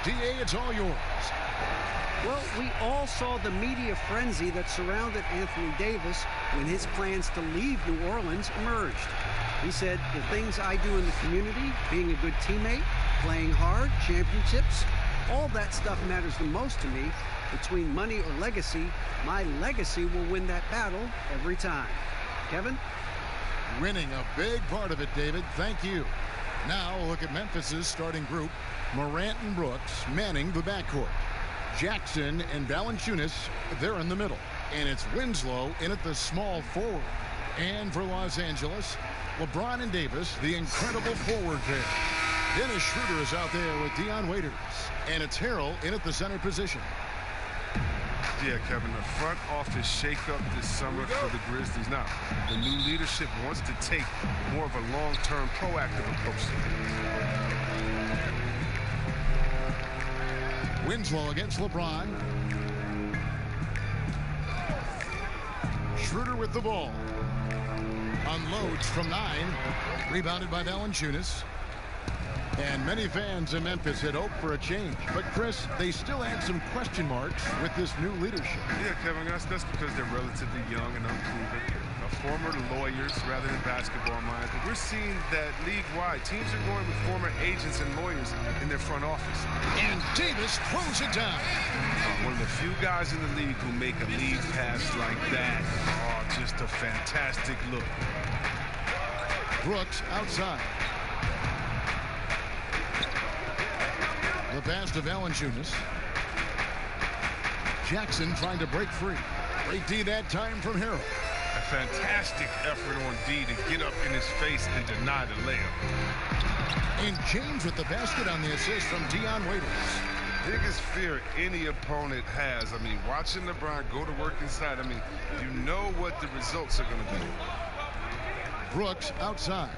D.A., it's all yours. Well, we all saw the media frenzy that surrounded Anthony Davis when his plans to leave New Orleans emerged. He said, the things I do in the community, being a good teammate, playing hard, championships, all that stuff matters the most to me. Between money or legacy, my legacy will win that battle every time. Kevin? Winning a big part of it, David. Thank you. Now look at Memphis's starting group. Morant and Brooks manning the backcourt. Jackson and Valanciunas, they're in the middle. And it's Winslow in at the small forward. And for Los Angeles, LeBron and Davis, the incredible forward pair. Dennis Schroeder is out there with Dion Waiters. And it's Harrell in at the center position. Yeah, Kevin, the front office shakeup this summer for the Grizzlies. Now, the new leadership wants to take more of a long-term, proactive approach to it. Winslow against LeBron. Schroeder with the ball. Unloads from 9. Rebounded by Valanciunas. And many fans in Memphis had hoped for a change. But, Chris, they still had some question marks with this new leadership. Yeah, Kevin, that's because they're relatively young and unproven. Former lawyers rather than basketball minds. But we're seeing that league-wide, teams are going with former agents and lawyers in their front office. And Davis throws it down. One of the few guys in the league who make a lead pass like that. Oh, just a fantastic look. Brooks outside. The pass to Valanciunas. Jackson trying to break free. Great D that time from Harrell. A fantastic effort on D to get up in his face and deny the layup. And James with the basket on the assist from Dion Waiters. Biggest fear any opponent has. I mean, watching LeBron go to work inside, I mean, you know what the results are going to be. Brooks outside.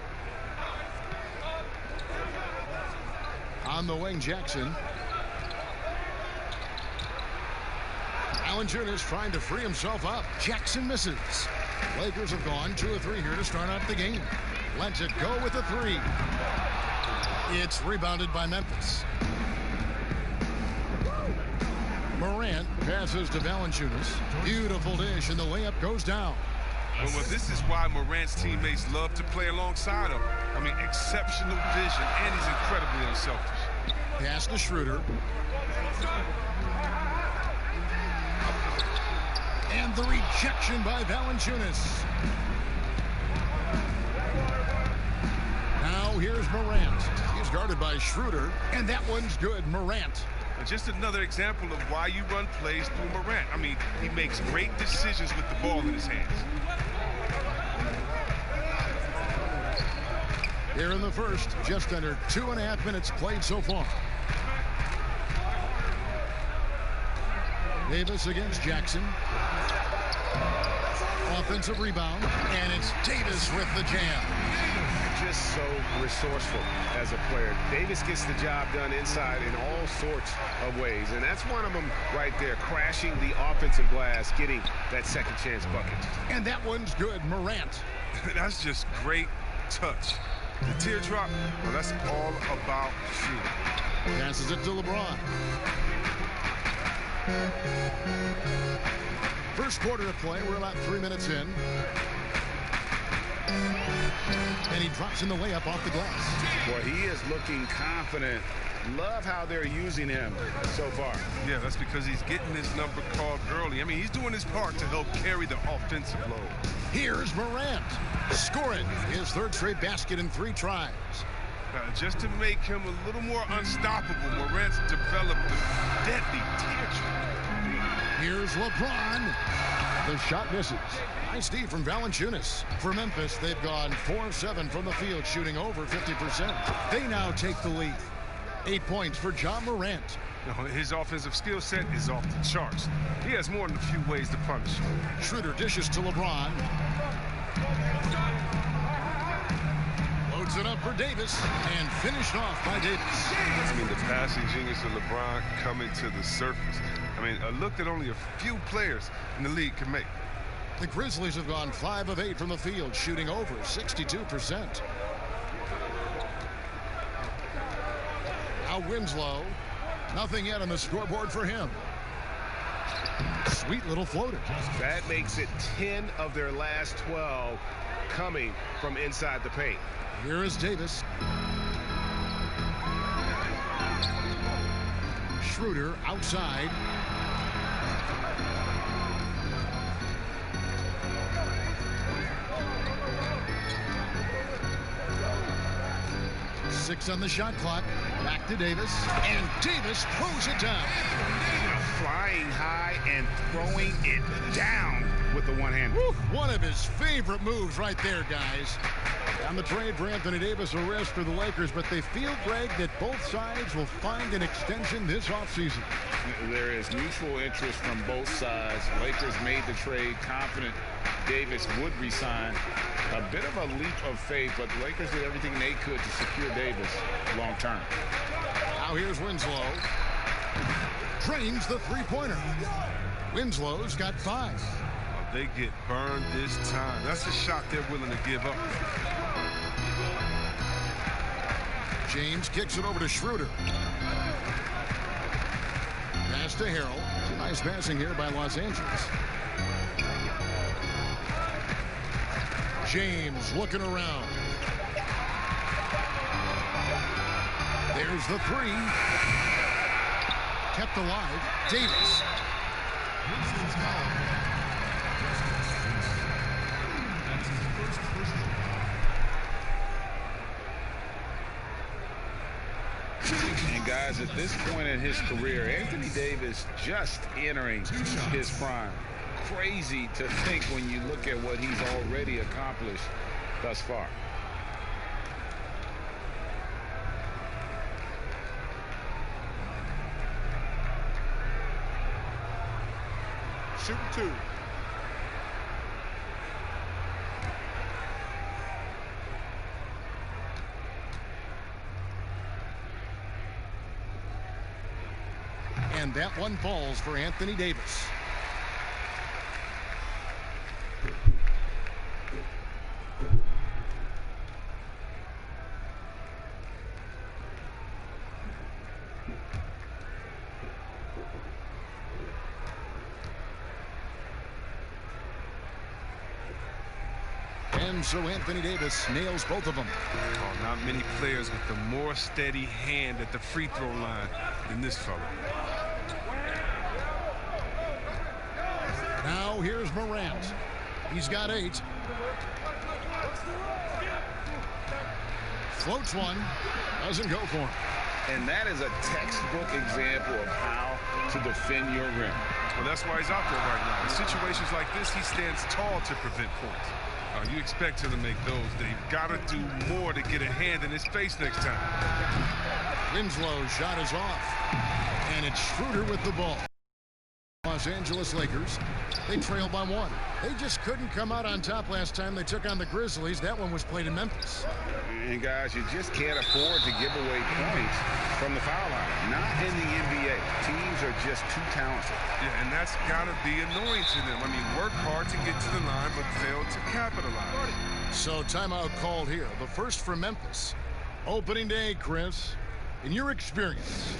On the wing, Jackson. Valanciunas trying to free himself up. Jackson misses. Lakers have gone 2 of 3 here to start out the game. Lets it go with a 3. It's rebounded by Memphis. Morant passes to Valanciunas. Beautiful dish, and the layup goes down. Well, this is why Morant's teammates love to play alongside him. I mean, exceptional vision, and he's incredibly unselfish. Pass to Schroeder. And the rejection by Valanciunas. Now here's Morant. He's guarded by Schroeder, and that one's good. Morant. Just another example of why you run plays through Morant. I mean, he makes great decisions with the ball in his hands. Here in the first, just under 2.5 minutes played so far. Davis against Jackson. Offensive rebound, and it's Davis with the jam. Just so resourceful as a player. Davis gets the job done inside in all sorts of ways, and that's one of them right there, crashing the offensive glass, getting that second chance bucket. And that one's good. Morant. That's just great touch. The teardrop, well, that's all about shooting. Passes it to LeBron. First quarter of play, we're about 3 minutes in. And he drops in the layup off the glass. Boy, he is looking confident. Love how they're using him so far. Yeah, that's because he's getting his number called early. I mean, he's doing his part to help carry the offensive load. Here's Morant. Scoring his 3rd straight basket in 3 tries. Just to make him a little more unstoppable, Morant's developed a deadly teardrop. Here's LeBron. The shot misses. Nice D from Valanciunas. For Memphis, they've gone 4 of 7 from the field, shooting over 50%. They now take the lead. 8 points for John Morant. His offensive skill set is off the charts. He has more than a few ways to punish. Schroeder dishes to LeBron. Loads it up for Davis, and finished off by Davis. I mean, the passing genius of LeBron coming to the surface. I mean, a look that only a few players in the league can make. The Grizzlies have gone 5 of 8 from the field, shooting over 62%. Now Winslow. Nothing yet on the scoreboard for him. Sweet little floater. That makes it 10 of their last 12 coming from inside the paint. Here is Davis. Schroeder outside. Six on the shot clock. Back to Davis. And Davis throws it down. Flying high and throwing it down with the one-hand. One of his favorite moves right there, guys. On the trade for Anthony Davis, a rest for the Lakers, but they feel, Greg, that both sides will find an extension this offseason. There is mutual interest from both sides. Lakers made the trade, confident Davis would resign. A bit of a leap of faith, but the Lakers did everything they could to secure Davis long term. Now here's Winslow. Drains the three-pointer. Winslow's got 5. They get burned this time. That's a shot they're willing to give up. James kicks it over to Schroeder. Pass to Harrell. Nice passing here by Los Angeles. James looking around. There's the 3. Kept alive. Davis. And guys, at this point in his career, Anthony Davis just entering his prime. Crazy to think when you look at what he's already accomplished thus far. Shooting 2. And that one falls for Anthony Davis. And so Anthony Davis nails both of them. Oh, not many players with a more steady hand at the free throw line than this fella. Now here's Morant. He's got 8. Floats one. Doesn't go for him. And that is a textbook example of how to defend your rim. Well, that's why he's out there right now. In situations like this, he stands tall to prevent points. You expect him to make those. They've got to do more to get a hand in his face next time. Winslow's shot is off. And it's Schroeder with the ball. Los Angeles Lakers, they trail by 1. They just couldn't come out on top last time they took on the Grizzlies. That one was played in Memphis. And guys, you just can't afford to give away points from the foul line. Not in the NBA. Teams are just too talented. Yeah, and that's got to be annoying to them. I mean, work hard to get to the line, but fail to capitalize. So timeout called here. The first for Memphis. Opening day, Chris. In your experience,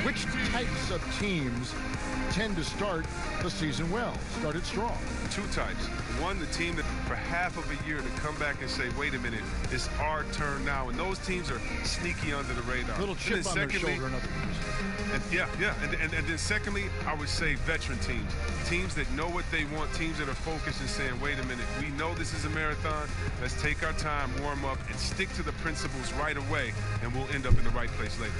which types of teams tend to start the season well, started strong? 2 types. One, the team that for half of a year to come back and say, wait a minute, it's our turn now. And those teams are sneaky under the radar. Little chip on their shoulder, in other words. And then secondly, I would say veteran teams. Teams that know what they want, teams that are focused and saying, wait a minute, we know this is a marathon. Let's take our time, warm up, and stick to the principles right away, and we'll end up in the right place later.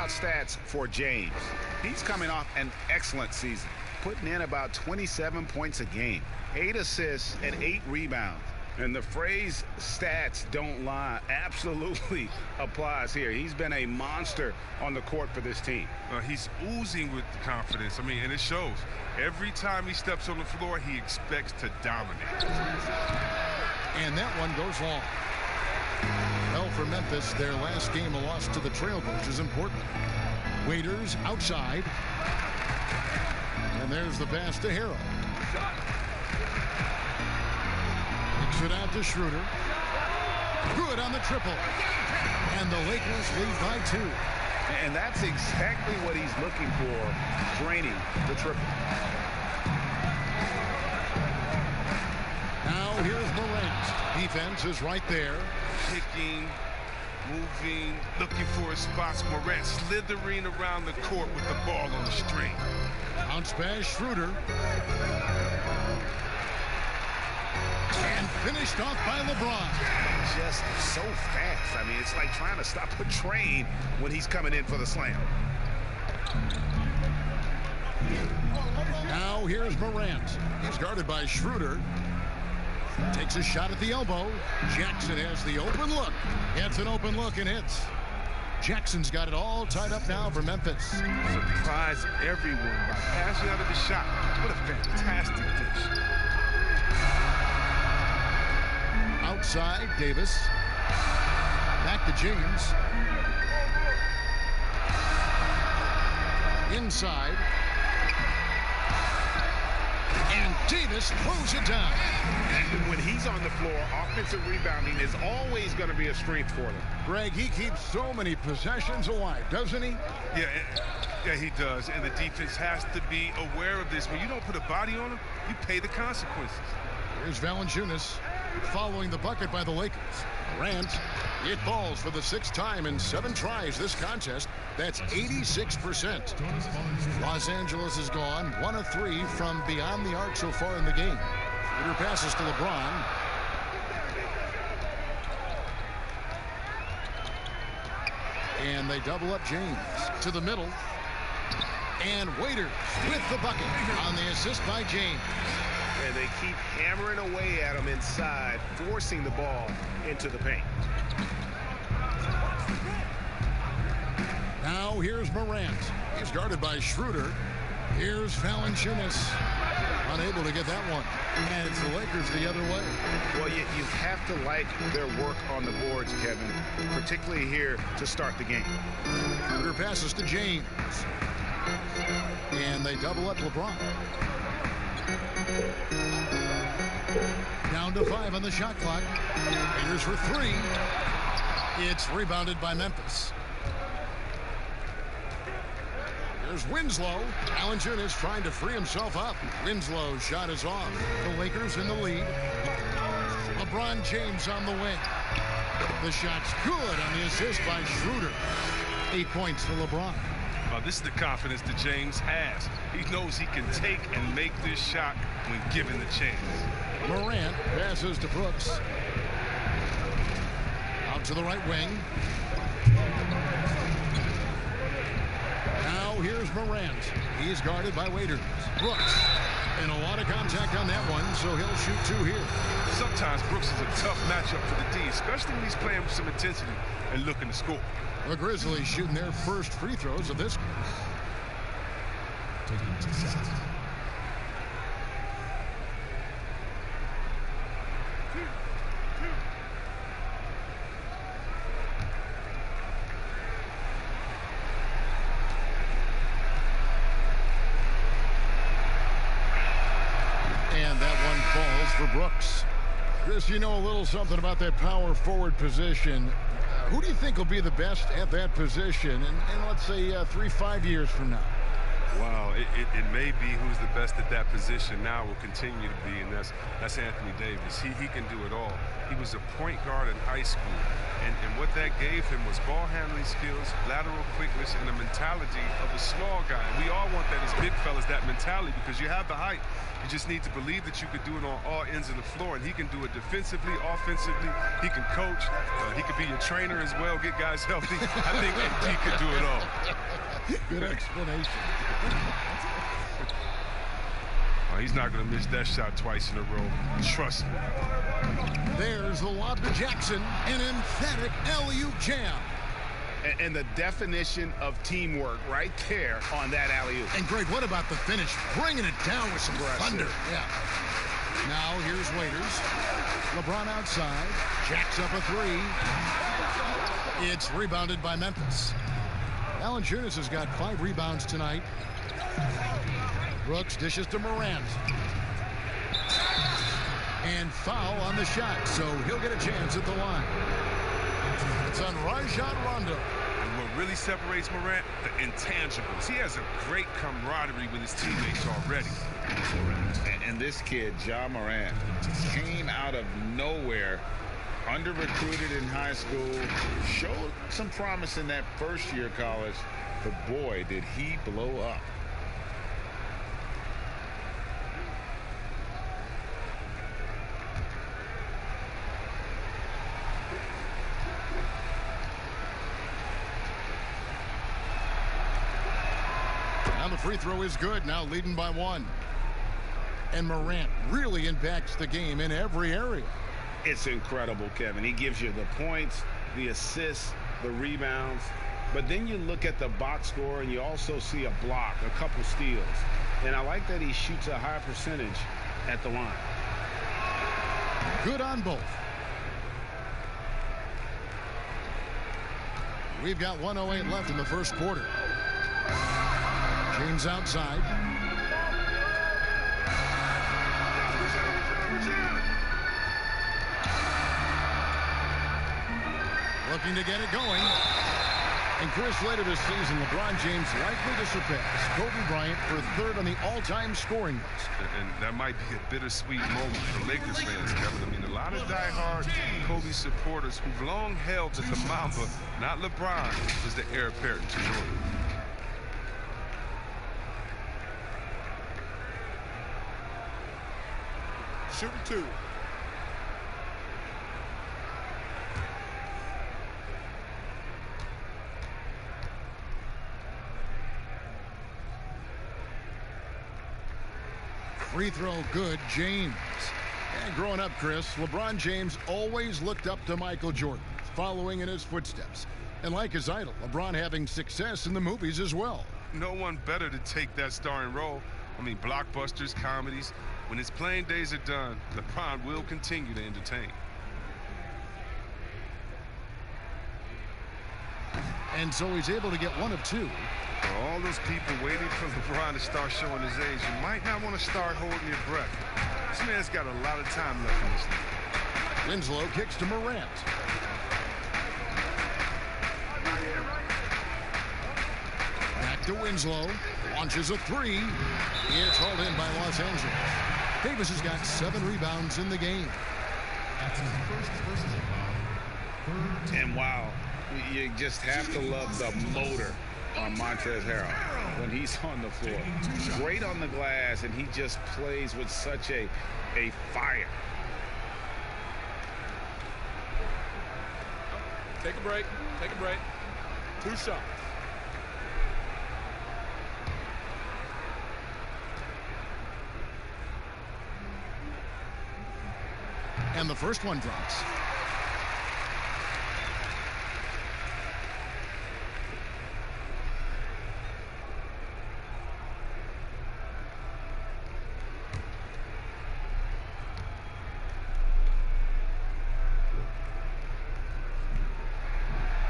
Stats for James. He's coming off an excellent season, putting in about 27 points a game, 8 assists and 8 rebounds. And the phrase stats don't lie absolutely applies here. He's been a monster on the court for this team. He's oozing with confidence. I mean, and it shows. Every time he steps on the floor, he expects to dominate. And that one goes long. Well, for Memphis. Their last game, a loss to the Trailblazers, important. Waiters outside. And there's the pass to Harrell. Kicks it out to Schroeder. Good on the triple. And the Lakers lead by 2. And that's exactly what he's looking for, draining the triple. Now here's Morant. Defense is right there. Kicking, moving, looking for his spots. Morant slithering around the court with the ball on the string. Bounce pass, Schroeder. And finished off by LeBron. Just so fast. I mean, it's like trying to stop a train when he's coming in for the slam. Now here's Morant. He's guarded by Schroeder. Takes a shot at the elbow. Jackson has the open look. Gets an open look and hits. Jackson's got it all tied up now for Memphis. Surprise everyone by passing out of the shot. What a fantastic dish. Outside, Davis. Back to James. Inside. And Davis throws it down. And when he's on the floor, offensive rebounding is always going to be a strength for them. Greg, he keeps so many possessions alive, doesn't he? Yeah, he does. And the defense has to be aware of this. When you don't put a body on him, you pay the consequences. Here's Valanciunas following the bucket by the Lakers. Morant, it falls for the 6th time in 7 tries this contest. That's 86%. Los Angeles is gone 1 of 3 from beyond the arc so far in the game. Schroeder passes to LeBron. And they double up James to the middle. And Waiters with the bucket on the assist by James. And they keep hammering away at him inside, forcing the ball into the paint. Now here's Morant. He's guarded by Schroeder. Here's Valanciunas. Unable to get that one. And it's the Lakers the other way. Well, you have to like their work on the boards, Kevin, particularly here to start the game. Schroeder passes to James. And they double up LeBron. Down to 5 on the shot clock. Raiders for 3. It's rebounded by Memphis. There's Winslow. Valanciunas trying to free himself up. Winslow's shot is off. The Lakers in the lead. LeBron James on the wing. The shot's good on the assist by Schroeder. 8 points for LeBron. This is the confidence that James has. He knows he can take and make this shot when given the chance. Morant passes to Brooks. Out to the right wing. Now here's Morant. He's guarded by Waiters. Brooks. And a lot of contact on that one, so he'll shoot 2 here. Sometimes Brooks is a tough matchup for the D, especially when he's playing with some intensity and looking to score. The Grizzlies shooting their first free throws of this. And that one falls for Brooks. Chris, you know a little something about that power forward position. Who do you think will be the best at that position in let's say 3-5 years from now? Wow, it may be who's the best at that position now will continue to be, and that's Anthony Davis. He can do it all. He was a point guard in high school, and what that gave him was ball handling skills, lateral quickness, and the mentality of a small guy. And we all want that as big fellas, that mentality, because you have the height. You just need to believe that you could do it on all ends of the floor, and he can do it defensively, offensively. He can coach. He could be your trainer as well, get guys healthy. I think he could do it all. Good explanation. He's not going to miss that shot twice in a row. Trust me. There's the lob to Jackson. An emphatic alley-oop jam. And the definition of teamwork right there on that alley-oop. And Greg, what about the finish? Bringing it down with some thunder. Yeah. Now here's Waiters. LeBron outside. Jacks up a 3. It's rebounded by Memphis. Valanciunas has got 5 rebounds tonight. Brooks dishes to Morant. And foul on the shot, so he'll get a chance at the line. It's on Rajon Rondo. And what really separates Morant, the intangibles. He has a great camaraderie with his teammates already. And this kid, Ja Morant, came out of nowhere, under-recruited in high school, showed some promise in that first year of college, but boy, did he blow up. Now the free throw is good, now leading by 1. And Morant really impacts the game in every area. It's incredible, Kevin. He gives you the points, the assists, the rebounds. But then you look at the box score and you also see a block, a couple steals. And I like that he shoots a high percentage at the line. Good on both. We've got 1:08 left in the first quarter. James outside. Looking to get it going. And Chris, later this season, LeBron James likely to surpass Kobe Bryant for 3rd on the all-time scoring list. And that might be a bittersweet moment for Lakers fans, Kevin. I mean, a lot of diehard Kobe supporters who've long held that the Mamba, not LeBron, is the heir apparent to Jordan. Shooting 2. Free throw good, James. And growing up, Chris, LeBron James always looked up to Michael Jordan, following in his footsteps. And like his idol, LeBron having success in the movies as well. No one better to take that starring role. I mean, blockbusters, comedies. When his playing days are done, LeBron will continue to entertain. And so he's able to get 1 of 2. For all those people waiting for LeBron to start showing his age, you might not want to start holding your breath. This man's got a lot of time left in this league. Winslow kicks to Morant. Back to Winslow. Launches a 3. It's hauled in by Los Angeles. Davis has got 7 rebounds in the game. And wow, you just have to love the motor on Montrezl Harrell when he's on the floor. Great on the glass, and he just plays with such a fire. Take a break. Take a break. 2 shots. And the first one drops.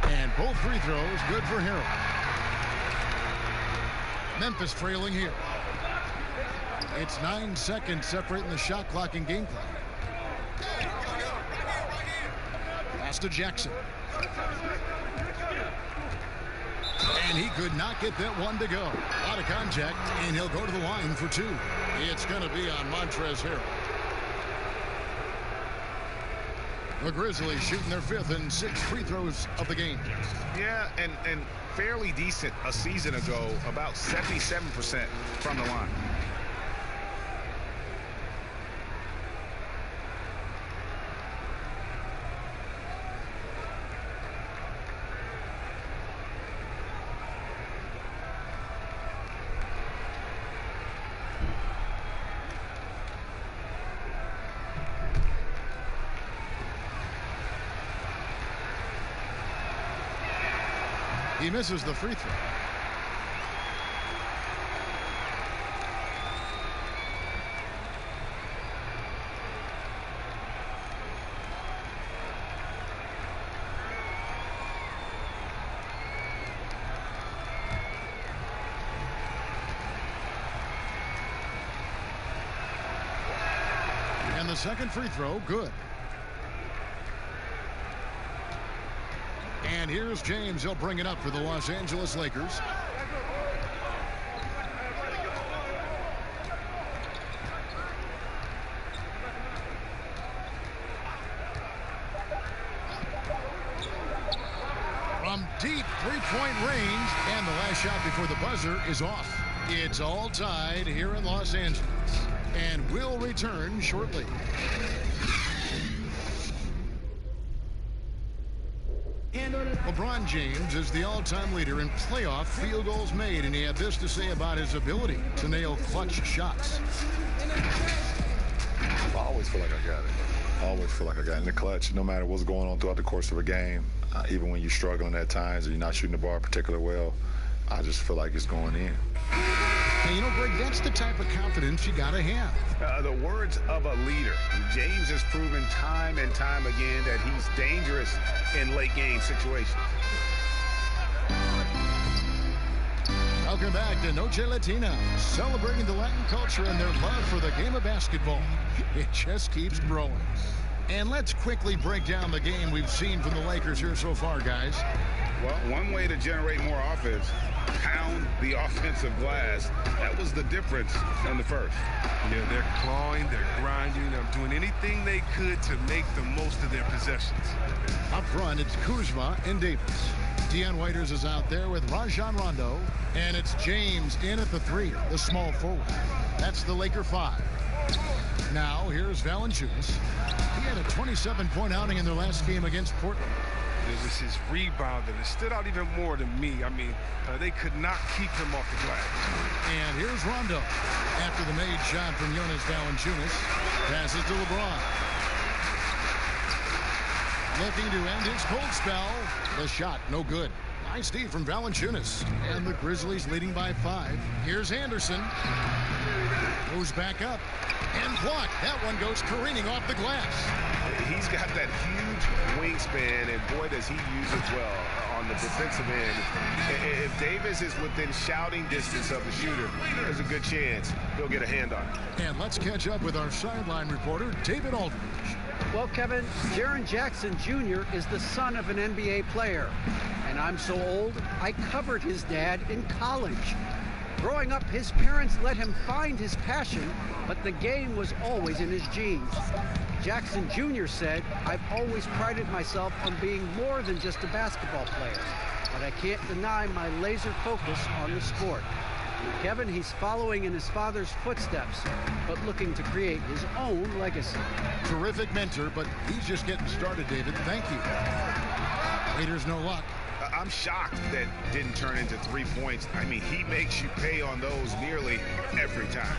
And both free throws good for Harrell. Memphis trailing here. It's 9 seconds separating the shot clock and game clock. Pass to Jackson. And he could not get that one to go. A lot of contact, and he'll go to the line for 2. It's going to be on Montrezl Harrell. The Grizzlies shooting their 5th and 6th free throws of the game. Yeah, and fairly decent a season ago, about 77% from the line. He misses the free throw. the second free throw, good. And here's James. He'll bring it up for the Los Angeles Lakers. From deep three-point range, and the last shot before the buzzer is off. It's all tied here in Los Angeles, and we'll return shortly. LeBron James is the all-time leader in playoff field goals made, and he had this to say about his ability to nail clutch shots. I always feel like I got it. I always feel like I got it in the clutch, no matter what's going on throughout the course of a game. Even when you're struggling at times or you're not shooting the ball particularly well, I just feel like it's going in. And you know, Greg, that's the type of confidence you got to have. The words of a leader. James has proven time and time again that he's dangerous in late game situations. Welcome back to Noche Latina, celebrating the Latin culture and their love for the game of basketball. It just keeps growing. And let's quickly break down the game we've seen from the Lakers here so far, guys. Well, one way to generate more offense, pound the offensive glass. That was the difference in the first. Yeah, they're clawing, they're grinding, they're doing anything they could to make the most of their possessions. Up front, it's Kuzma and Davis. Deion Waiters is out there with Rajon Rondo. And it's James in at the three, the small forward. That's the Laker 5. Now, here's Valanciunas. He had a 27-point outing in their last game against Portland. It was his rebound that stood out even more to me. I mean, they could not keep him off the glass. And here's Rondo. After the made shot from Jonas Valanciunas, passes to LeBron. Looking to end his cold spell. The shot, no good. Nice D from Valanciunas. And the Grizzlies leading by 5. Here's Anderson. Goes back up. And blocked. That one goes careening off the glass. He's got that huge wingspan, and boy, does he use it well on the defensive end. If Davis is within shouting distance of the shooter, there's a good chance he'll get a hand on it. And let's catch up with our sideline reporter, David Aldridge. Well, Kevin, Jaren Jackson Jr. is the son of an NBA player. And I'm so old, I covered his dad in college. Growing up, his parents let him find his passion, but the game was always in his genes. Jackson Jr. said, "I've always prided myself on being more than just a basketball player, but I can't deny my laser focus on the sport." Kevin, he's following in his father's footsteps, but looking to create his own legacy. Terrific mentor, but he's just getting started, David. Thank you. Raiders no luck. I'm shocked that didn't turn into 3 points. I mean, he makes you pay on those nearly every time.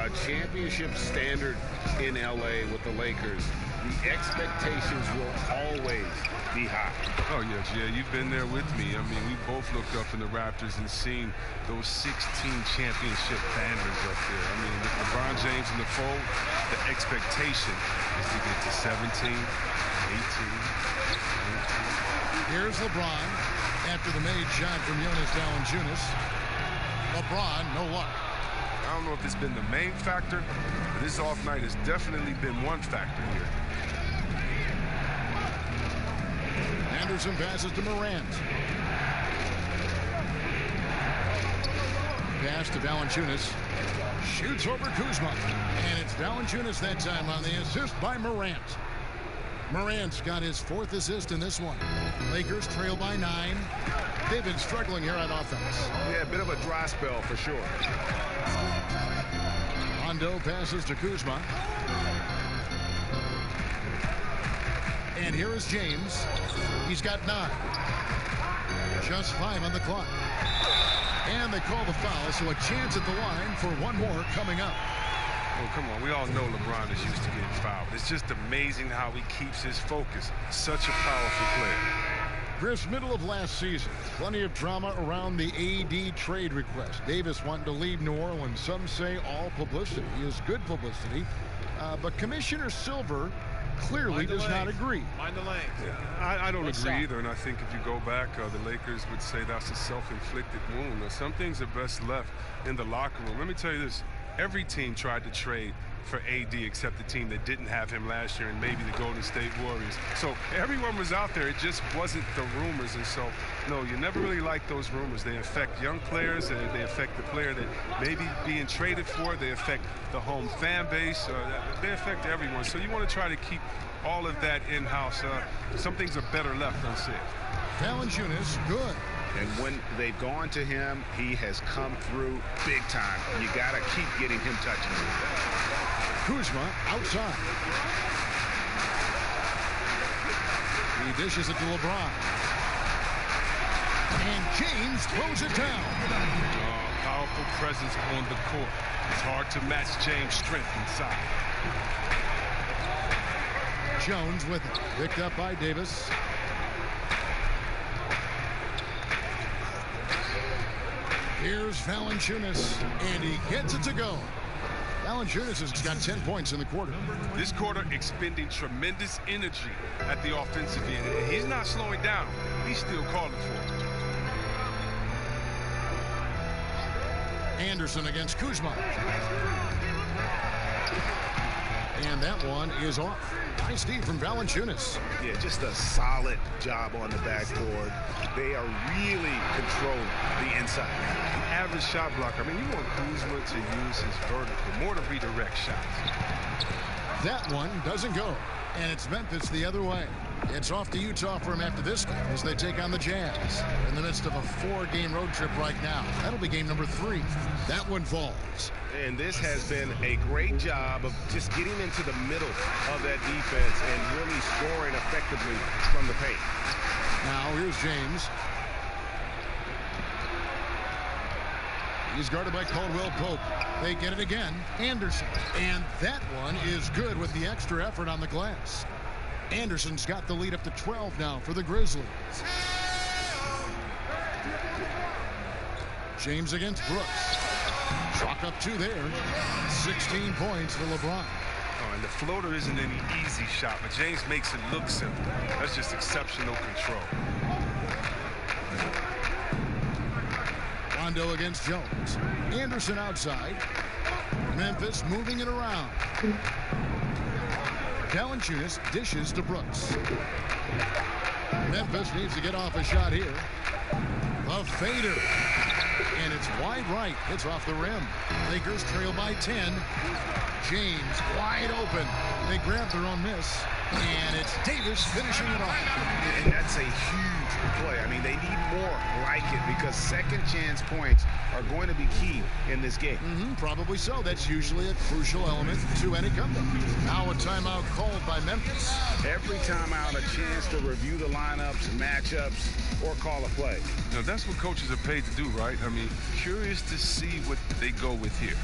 A championship standard in LA with the Lakers. The expectations will always be high. Oh, yes, yeah, you've been there with me. I mean, we both looked up in the Raptors and seen those 16 championship banners up there. I mean, with LeBron James in the fold, the expectation is to get to 17, 18, 19. Here's LeBron after the made shot from Jonas Valanciunas. LeBron, no luck. I don't know if it's been the main factor, but this off night has definitely been one factor here. Anderson passes to Morant. Pass to Valanciunas. Shoots over Kuzma. And it's Valanciunas that time on the assist by Morant. Morant's got his 4th assist in this one. Lakers trail by 9. They've been struggling here on offense. Yeah, a bit of a dry spell for sure. Rondo passes to Kuzma. And here is James. He's got 9. Just 5 on the clock. And they call the foul, so a chance at the line for one more coming up. Oh, come on. We all know LeBron is used to getting fouled. It's just amazing how he keeps his focus. Such a powerful player. Chris, middle of last season, plenty of drama around the AD trade request. Davis wanting to leave New Orleans. Some say all publicity is good publicity. But Commissioner Silver clearly does not agree. Mind the lane. Yeah, I don't agree either, and I think if you go back, the Lakers would say that's a self-inflicted wound. Some things are best left in the locker room. Let me tell you this. every team tried to trade for AD except the team that didn't have him last year, and maybe the Golden State Warriors. So everyone was out there. It just wasn't the rumors. And so, no, you never really like those rumors. They affect young players. They affect the player that may be being traded for. They affect the home fan base. They affect everyone. So you want to try to keep all of that in-house. Some things are better left unsaid. Valanciunas, good. And when they've gone to him, he has come through big time. You got to keep getting him touching him. Kuzma outside. He dishes it to LeBron. And James throws it down. Powerful presence on the court. It's hard to match James' strength inside. Jones with it. Picked up by Davis. Here's Valanciunas, and he gets it to go. Valanciunas has got 10 points in the quarter. This quarter expending tremendous energy at the offensive end. And he's not slowing down. He's still calling for it. Anderson against Kuzma. And that one is off. Nice Steve from Valanciunas. Yeah, just a solid job on the backboard. They are really controlling the inside. Average shot blocker. I mean, you want Kuzma to use his vertical more to redirect shots. That one doesn't go. And it's Memphis the other way. It's off to Utah for him after this game as they take on the Jazz. They're in the midst of a 4-game road trip right now. That'll be game number 3. That one falls. And this has been a great job of just getting into the middle of that defense and really scoring effectively from the paint. Now here's James. He's guarded by Caldwell Pope. They get it again. Anderson. And that one is good with the extra effort on the glass. Anderson's got the lead up to 12 now for the Grizzlies. James against Brooks. Chalk up 2 there. 16 points for LeBron. Oh, and the floater isn't any easy shot, but James makes it look simple. That's just exceptional control. Rondo against Jones. Anderson outside. Memphis moving it around. Valanciunas dishes to Brooks. Memphis needs to get off a shot here. A fader. And it's wide right. It's off the rim. Lakers trail by 10. James wide open. They grab their own miss. And it's Davis finishing it off. And that's a huge play. I mean, they need more like it because second chance points are going to be key in this game. Probably so. That's usually a crucial element to any comeback. Now a timeout called by Memphis. Every timeout, a chance to review the lineups, matchups, or call a play. Now, that's what coaches are paid to do, right? I mean, curious to see what they go with here.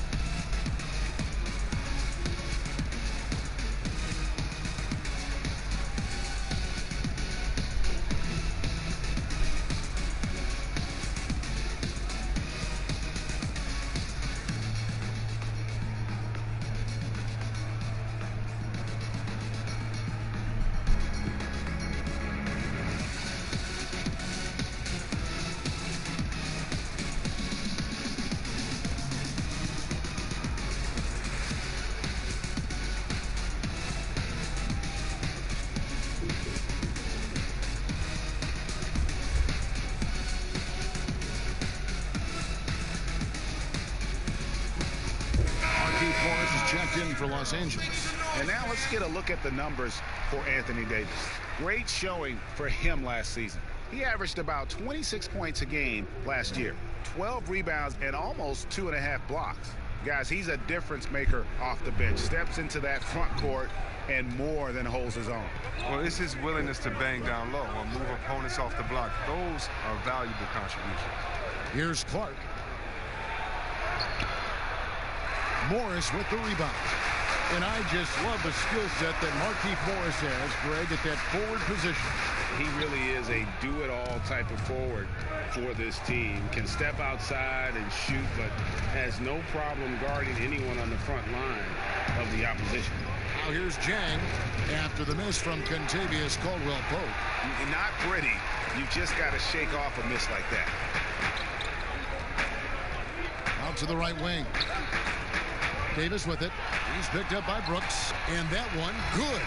For Los Angeles. And now let's get a look at the numbers for Anthony Davis. Great showing for him last season. He averaged about 26 points a game last year, 12 rebounds, and almost 2.5 blocks. Guys, he's a difference maker off the bench. Steps into that front court and more than holds his own. Well, it's his willingness to bang down low or move opponents off the block. Those are valuable contributions. Here's Clark. Morris with the rebound. And I just love the skill set that Markieff Morris has, Greg, at that forward position. He really is a do-it-all type of forward for this team. Can step outside and shoot, but has no problem guarding anyone on the front line of the opposition. Now here's Jang after the miss from Contavious Caldwell-Pope. Not pretty. You just got to shake off a miss like that. Out to the right wing. Davis with it. He's picked up by Brooks. And that one, good.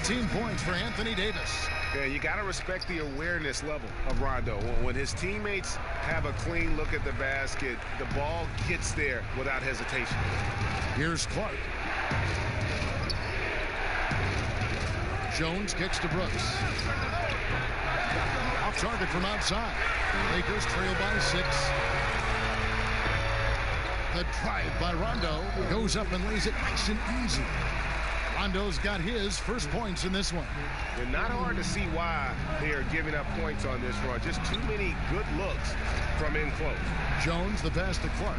18 points for Anthony Davis. Yeah, you got to respect the awareness level of Rondo. When his teammates have a clean look at the basket, the ball gets there without hesitation. Here's Clark. Jones kicks to Brooks. Off target from outside. Lakers trail by 6. The drive by Rondo goes up and lays it nice and easy. Rondo's got his first points in this one. And not hard to see why they are giving up points on this run. Just too many good looks from in close. Jones, the pass to Clark.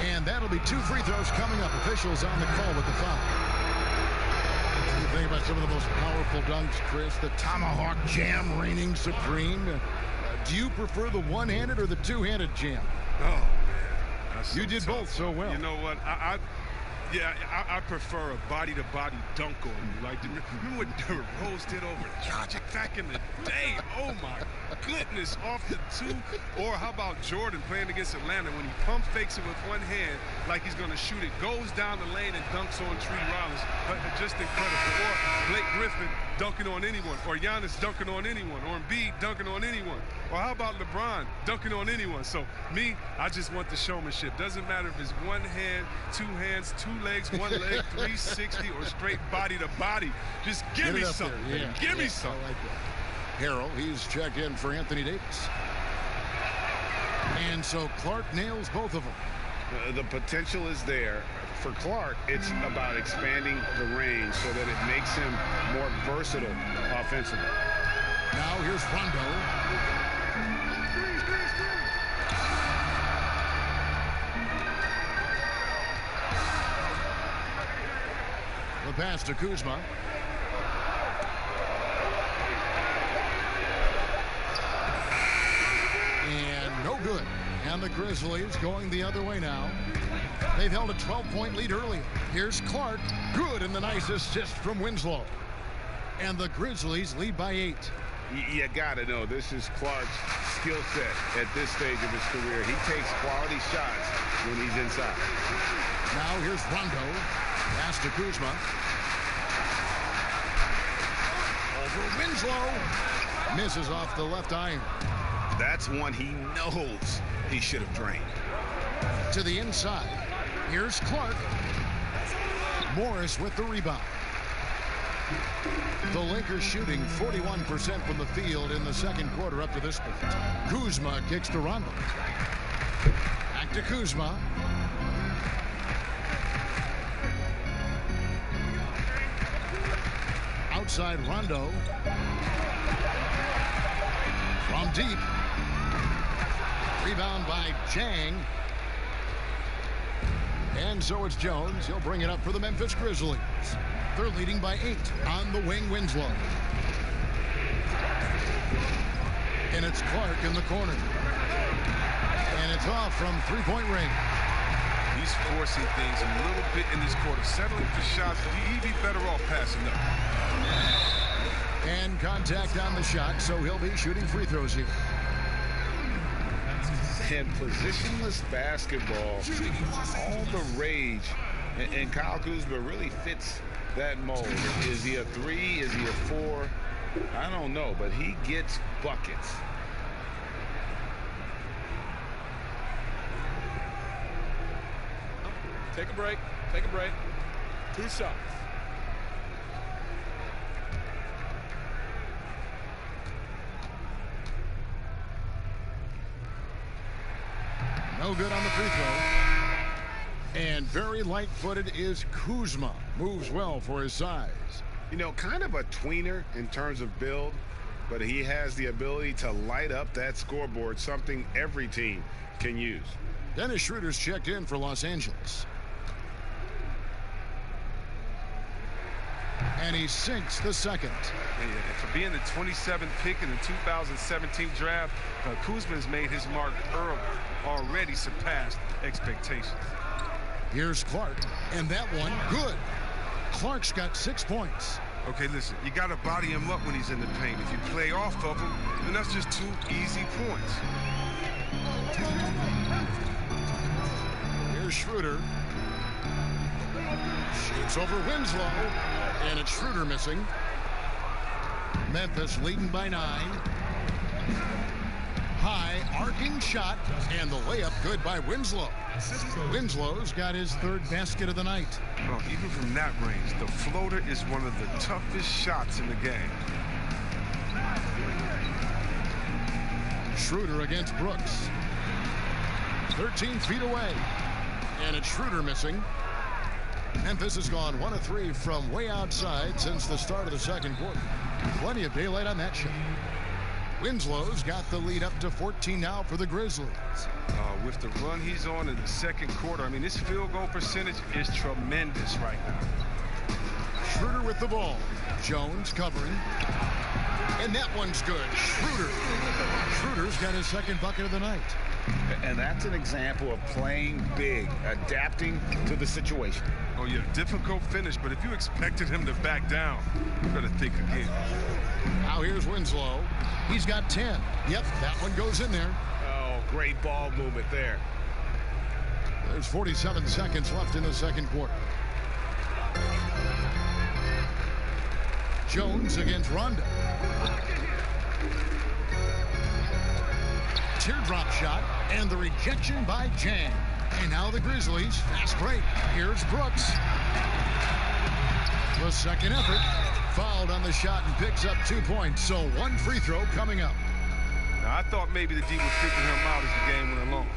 And that'll be 2 free throws coming up. Officials on the call with the foul. You think about some of the most powerful dunks, Chris. The tomahawk jam reigning supreme. Do you prefer the one-handed or the two-handed jam? Oh, man. You did both so well. You know what? I prefer a body-to-body dunk on you. Like, remember what Derrick Rose did over Dragic back in the day? Oh, my goodness, off the 2. Or how about Jordan playing against Atlanta when he pump fakes it with one hand like he's going to shoot it, goes down the lane and dunks on Tree Rollins. Just incredible. Or Blake Griffin dunking on anyone. Or Giannis dunking on anyone. Or Embiid dunking on anyone. Or how about LeBron dunking on anyone? So, me, I just want the showmanship. Doesn't matter if it's one hand, 2 hands, 2 legs, 1 leg, 360, or straight body to body. Just give me something. Yeah. Give me something. I like that. Harrell, he's checked in for Anthony Davis. And so Clark nails both of them. The potential is there. For Clark, it's about expanding the range so that it makes him more versatile offensively. Now here's Rondo. The pass to Kuzma. And no good. And the Grizzlies going the other way now. They've held a 12-point lead early. Here's Clark. Good, and the nice assist from Winslow. And the Grizzlies lead by 8. You got to know, this is Clark's skill set at this stage of his career. He takes quality shots when he's inside. Now here's Rondo. Pass to Kuzma. Over Winslow. Misses off the left iron. That's one he knows he should have drained. To the inside. Here's Clark. Morris with the rebound. The Lakers shooting 41% from the field in the second quarter up to this point. Kuzma kicks to Rondo. Back to Kuzma. Outside Rondo. From deep. Rebound by Chang. And so it's Jones. He'll bring it up for the Memphis Grizzlies. They're leading by 8 on the wing. Winslow. And it's Clark in the corner. And it's off from three-point range. He's forcing things a little bit in this quarter. Settling for shots. He'd be better off passing up. And contact on the shot, so he'll be shooting free throws here. And positionless basketball, all the rage, and Kyle Kuzma really fits that mold. Is he a 3? Is he a 4? I don't know, but he gets buckets. Take a break. Take a break. 2 shots. No good on the free throw. And very light-footed is Kuzma. Moves well for his size. You know, kind of a tweener in terms of build, but he has the ability to light up that scoreboard, something every team can use. Dennis Schroeder's checked in for Los Angeles. And he sinks the second. And for being the 27th pick in the 2017 draft, Kuzma has made his mark early, already surpassed expectations. Here's Clark, and that one, good. Clark's got 6 points. Okay, listen, you got to body him up when he's in the paint. If you play off of him, then that's just 2 easy points. Here's Schroeder. Shoots over Winslow, and it's Schroeder missing. Memphis leading by 9. High arcing shot, and the layup good by Winslow. Winslow's got his 3rd basket of the night. Well, even from that range, the floater is one of the toughest shots in the game. Schroeder against Brooks. 13 feet away, and it's Schroeder missing. Memphis has gone 1 of 3 from way outside since the start of the second quarter. Plenty of daylight on that shot. Winslow's got the lead up to 14 now for the Grizzlies. With the run he's on in the second quarter, I mean, his field goal percentage is tremendous right now. Schroeder with the ball. Jones covering. And that one's good. Schroeder. Schroeder's got his 2nd bucket of the night. And that's an example of playing big, adapting to the situation. Oh, yeah, difficult finish, but if you expected him to back down, you better think again. Now here's Winslow. He's got 10. Yep, that one goes in there. Oh, great ball movement there. There's 47 seconds left in the second quarter. Jones against Rondo. Teardrop shot, and the rejection by Jan. And now the Grizzlies, fast break. Here's Brooks. The second effort, fouled on the shot and picks up 2 points. So 1 free throw coming up. Now, I thought maybe the D would figure him out as the game went along.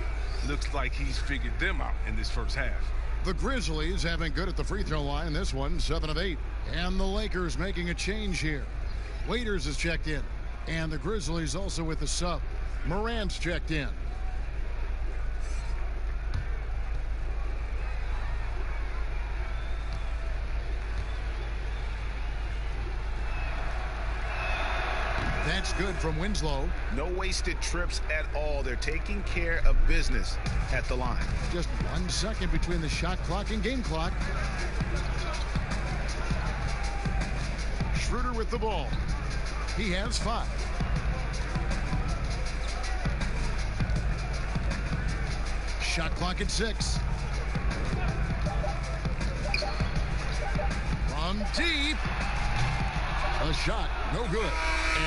Looks like he's figured them out in this first half. The Grizzlies have been good at the free throw line in this one, 7 of 8. And the Lakers making a change here. Waiters is checked in. And the Grizzlies also with the sub. Morant's checked in. That's good from Winslow. No wasted trips at all. They're taking care of business at the line. Just 1 second between the shot clock and game clock. Schroeder with the ball. He has 5. Shot clock at 6. From deep. A shot, no good.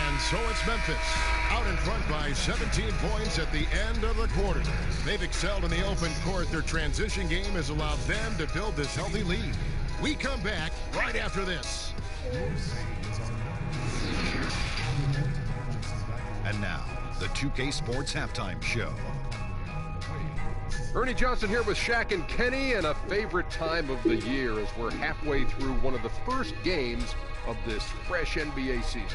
And so it's Memphis out in front by 17 points at the end of the quarter. They've excelled in the open court. Their transition game has allowed them to build this healthy lead. We come back right after this. And now, the 2K Sports Halftime Show. Ernie Johnson here with Shaq and Kenny, and a favorite time of the year as we're halfway through one of the first games of this fresh NBA season.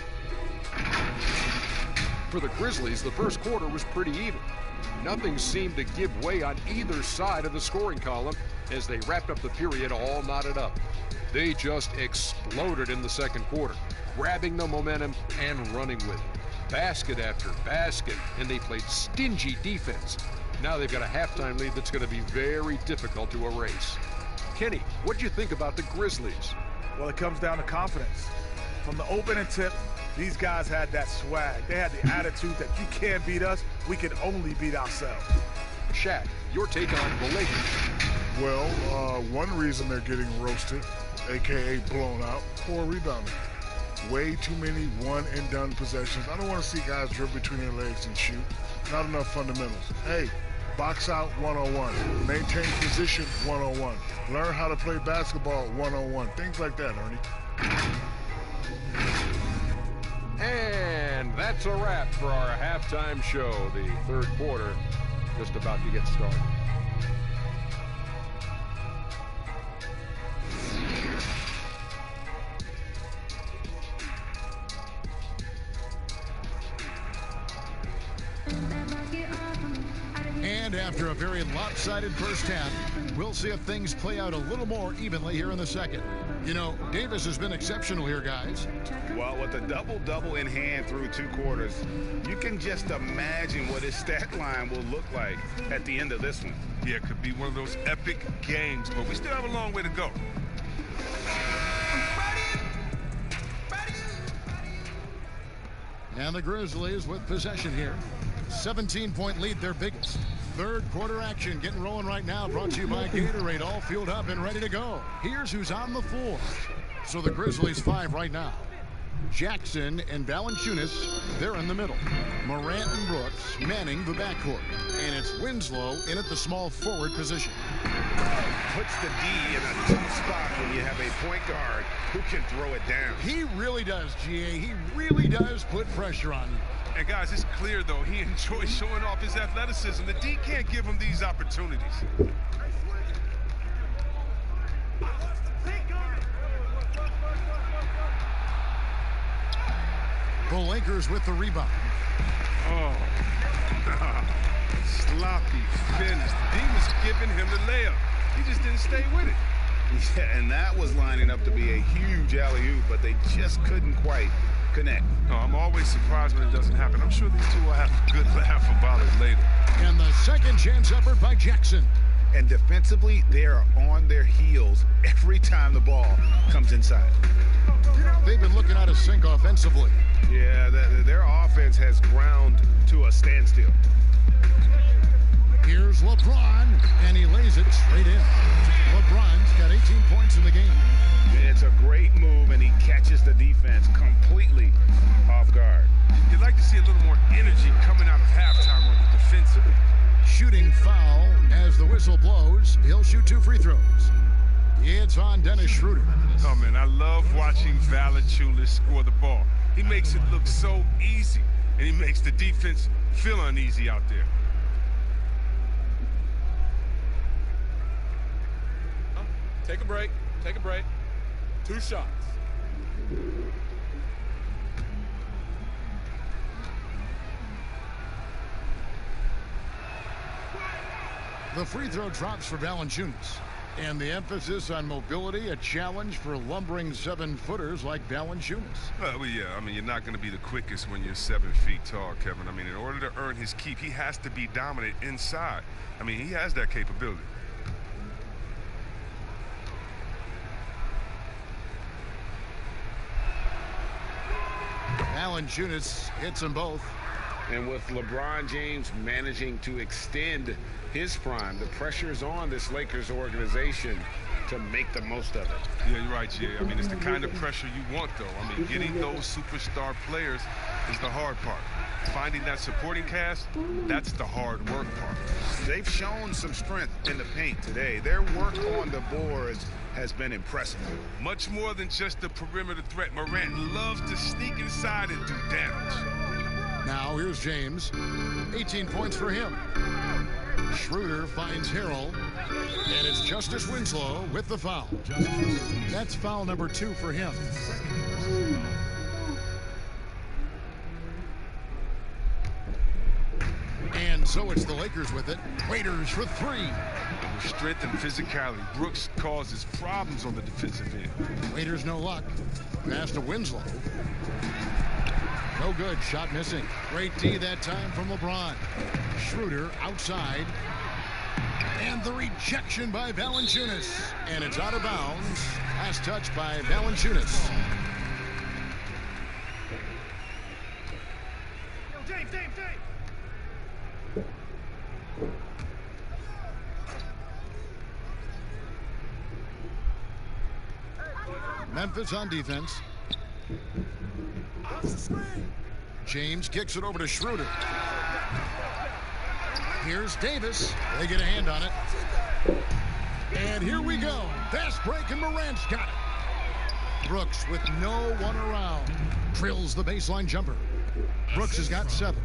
For the Grizzlies, the first quarter was pretty even. Nothing seemed to give way on either side of the scoring column as they wrapped up the period all knotted up. They just exploded in the second quarter, grabbing the momentum and running with it. Basket after basket, and they played stingy defense. Now they've got a halftime lead that's going to be very difficult to erase. Kenny, what'd you think about the Grizzlies? Well, it comes down to confidence. From the opening tip, these guys had that swag. They had the attitude that you can't beat us, we can only beat ourselves. Shaq, your take on the Lakers. Well, one reason they're getting roasted, a.k.a. blown out, poor rebounding. Way too many one-and-done possessions. I don't want to see guys dribble between their legs and shoot. Not enough fundamentals. Hey, box out 101. Maintain position 101. Learn how to play basketball 101. Things like that, Ernie. And that's a wrap for our halftime show. The third quarter just about to get started. And after a very lopsided first half, we'll see if things play out a little more evenly here in the second. You know, Davis has been exceptional here, guys. Well, with a double-double in hand through 2 quarters, you can just imagine what his stat line will look like at the end of this one. Yeah, it could be one of those epic games, but we still have a long way to go. And the Grizzlies with possession here. 17-point lead, their biggest. Third quarter action getting rolling right now. Brought to you by Gatorade, all fueled up and ready to go. Here's who's on the floor. So the Grizzlies 5 right now. Jackson and Valanciunas, they're in the middle. Morant and Brooks manning the backcourt. And it's Winslow in at the small forward position. Puts the D in a tough spot when you have a point guard who can throw it down. He really does, GA. He really does put pressure on you. And guys, it's clear, though, he enjoys showing off his athleticism. The D can't give him these opportunities. The Lakers with the rebound. Oh, sloppy finish. D was giving him the layup. He just didn't stay with it. Yeah, and that was lining up to be a huge alley-oop, but they just couldn't quite connect. No, I'm always surprised when it doesn't happen. I'm sure these two will have a good laugh about it later. And the second chance effort by Jackson. And defensively, they are on their heels every time the ball comes inside. They've been looking out of sync offensively. Yeah, their offense has ground to a standstill. Here's LeBron, and he lays it straight in. LeBron's got 18 points in the game. It's a great move, and he catches the defense completely off guard. You'd like to see a little more energy coming out of halftime on the defensive. Shooting foul as the whistle blows. He'll shoot 2 free throws. It's on Dennis Schroeder. Oh, man, I love watching Valanciunas score the ball. He makes it look so easy, and he makes the defense feel uneasy out there. Take a break. Take a break. 2 shots. The free throw drops for Valanciunas. And the emphasis on mobility, a challenge for lumbering 7-footers like Valanciunas. Well, yeah, I mean, you're not going to be the quickest when you're 7 feet tall, Kevin. I mean, in order to earn his keep, he has to be dominant inside. I mean, he has that capability. Valanciunas hits them both. And with LeBron James managing to extend his prime, the pressure is on this Lakers organization to make the most of it. Yeah, you're right, Jay. I mean, it's the kind of pressure you want, though. I mean, getting those superstar players is the hard part. Finding that supporting cast, that's the hard work part. They've shown some strength in the paint today. Their work on the boards has been impressive. Much more than just the perimeter threat. Morant loves to sneak inside and do damage. Now here's James. 18 points for him. Schroeder finds Harrell. And it's Justice Winslow with the foul. That's foul number 2 for him. And so it's the Lakers with it. Waiters for 3. With strength and physicality, Brooks causes problems on the defensive end. Waiters no luck. Pass to Winslow. No good. Shot missing. Great D that time from LeBron. Schroeder outside. And the rejection by Valanciunas. And it's out of bounds. Last touch by Valanciunas. Memphis on defense. James kicks it over to Schroeder. Here's Davis. They get a hand on it. And here we go. Fast break, and Morant's got it. Brooks with no one around. Drills the baseline jumper. Brooks has got 7.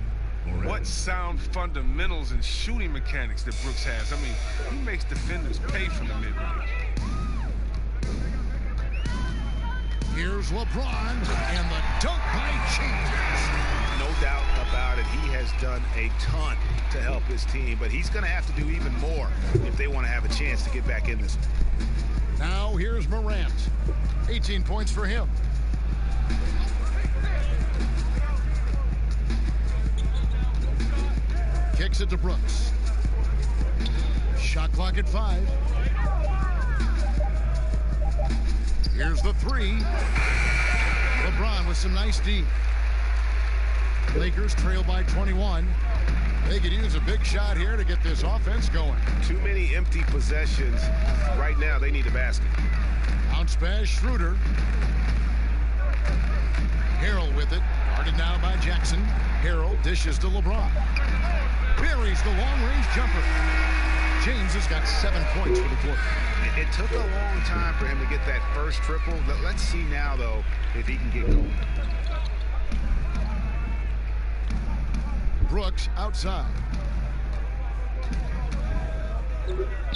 What sound fundamentals and shooting mechanics that Brooks has. I mean, he makes defenders pay from the mid-range. Here's LeBron, and the dunk by James. No doubt about it. He has done a ton to help his team, but he's going to have to do even more if they want to have a chance to get back in this one. Now here's Morant. 18 points for him. Kicks it to Brooks. Shot clock at 5. Here's the 3. LeBron with some nice D. Lakers trail by 21. They could use a big shot here to get this offense going. Too many empty possessions. Right now, they need a basket. Bounce pass, Schroeder. Harrell with it. Guarded now by Jackson. Harrell dishes to LeBron. Buries the long-range jumper. James has got 7 points for the quarter. It took a long time for him to get that first triple. Let's see now, though, if he can get going. Brooks outside.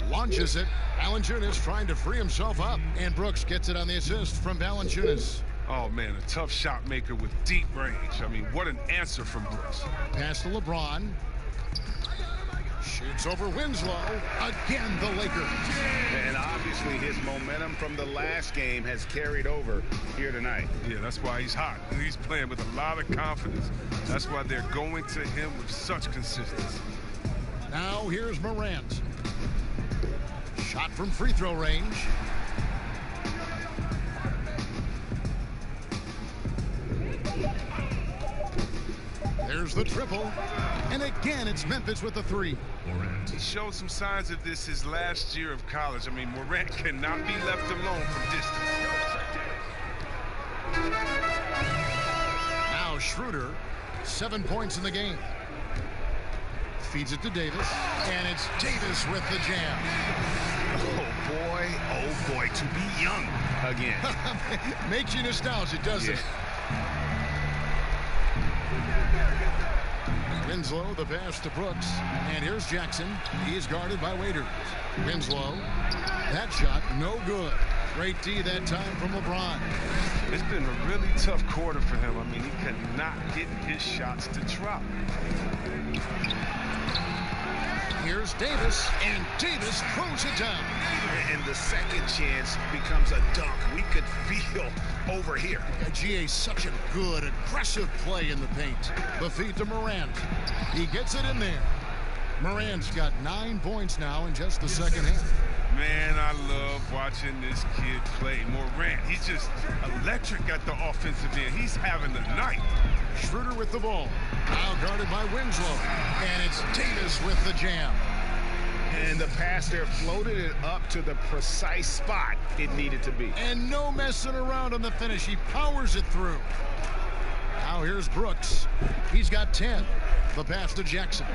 Launches it. Valanciunas trying to free himself up. And Brooks gets it on the assist from Valanciunas. Oh, man, a tough shot maker with deep range. I mean, what an answer from Brooks. Pass to LeBron. Shoots over Winslow. Again, the Lakers. And obviously his momentum from the last game has carried over here tonight. Yeah, that's why he's hot. He's playing with a lot of confidence. That's why they're going to him with such consistency. Now here's Morant. Shot from free throw range. There's the triple. And again, it's Memphis with the three. He showed some signs of this his last year of college. I mean, Morant cannot be left alone from distance. Now Schroeder, 7 points in the game. Feeds it to Davis, and it's Davis with the jam. Oh boy, to be young again. Makes you nostalgic, doesn't it? Winslow, the pass to Brooks. And here's Jackson. He's guarded by Waiters. Winslow. That shot, no good. Great D that time from LeBron. It's been a really tough quarter for him. I mean, he cannot get his shots to drop. Here's Davis, and Davis throws it down. And the second chance becomes a dunk. We could feel over here. GA, such a good, aggressive play in the paint. The feed to Morant. He gets it in there. Morant's got 9 points now in just the second half. Man, I love watching this kid play. Morant, he's just electric at the offensive end. He's having a night. Schroeder with the ball. Now guarded by Winslow. And it's Davis with the jam. And the pass there floated it up to the precise spot it needed to be. And no messing around on the finish. He powers it through. Now here's Brooks. He's got 10. The pass to Jackson.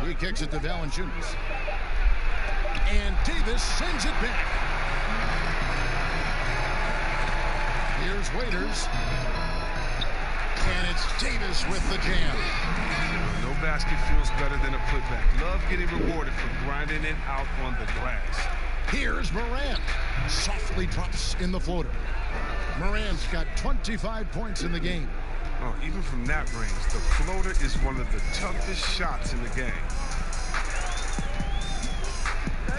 He kicks it to Valanciunas. And Davis sends it back. Here's Waiters. And it's Davis with the jam. No basket feels better than a putback. Love getting rewarded for grinding it out on the glass. Here's Morant. Softly drops in the floater. Morant's got 25 points in the game. Oh, even from that range, the floater is one of the toughest shots in the game.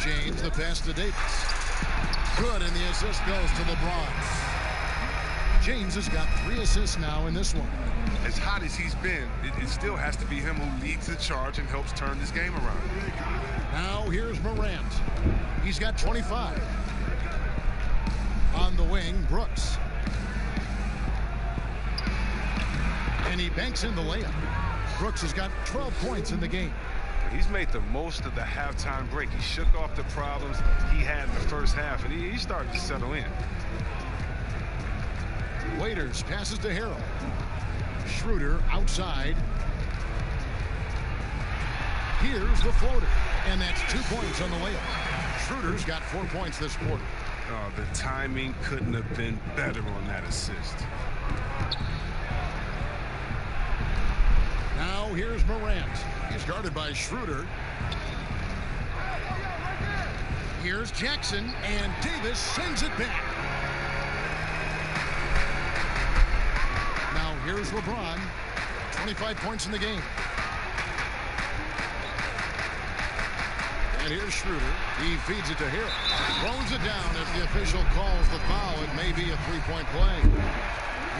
James, the pass to Davis. Good, and the assist goes to LeBron. James has got 3 assists now in this one. As hot as he's been, it still has to be him who leads the charge and helps turn this game around. Now here's Morant. He's got 25. On the wing, Brooks. And he banks in the layup. Brooks has got 12 points in the game. He's made the most of the halftime break. He shook off the problems he had in the first half, and he started to settle in. Waiters passes to Harrell. Schroeder outside. Here's the floater, and that's 2 points on the layup. Schroeder's got 4 points this quarter. Oh, the timing couldn't have been better on that assist. Now here's Morant. He's guarded by Schroeder. Here's Jackson, and Davis sends it back. Now here's LeBron. 25 points in the game. And here's Schroeder. He feeds it to Harrell. Throws it down as the official calls the foul. It may be a three-point play.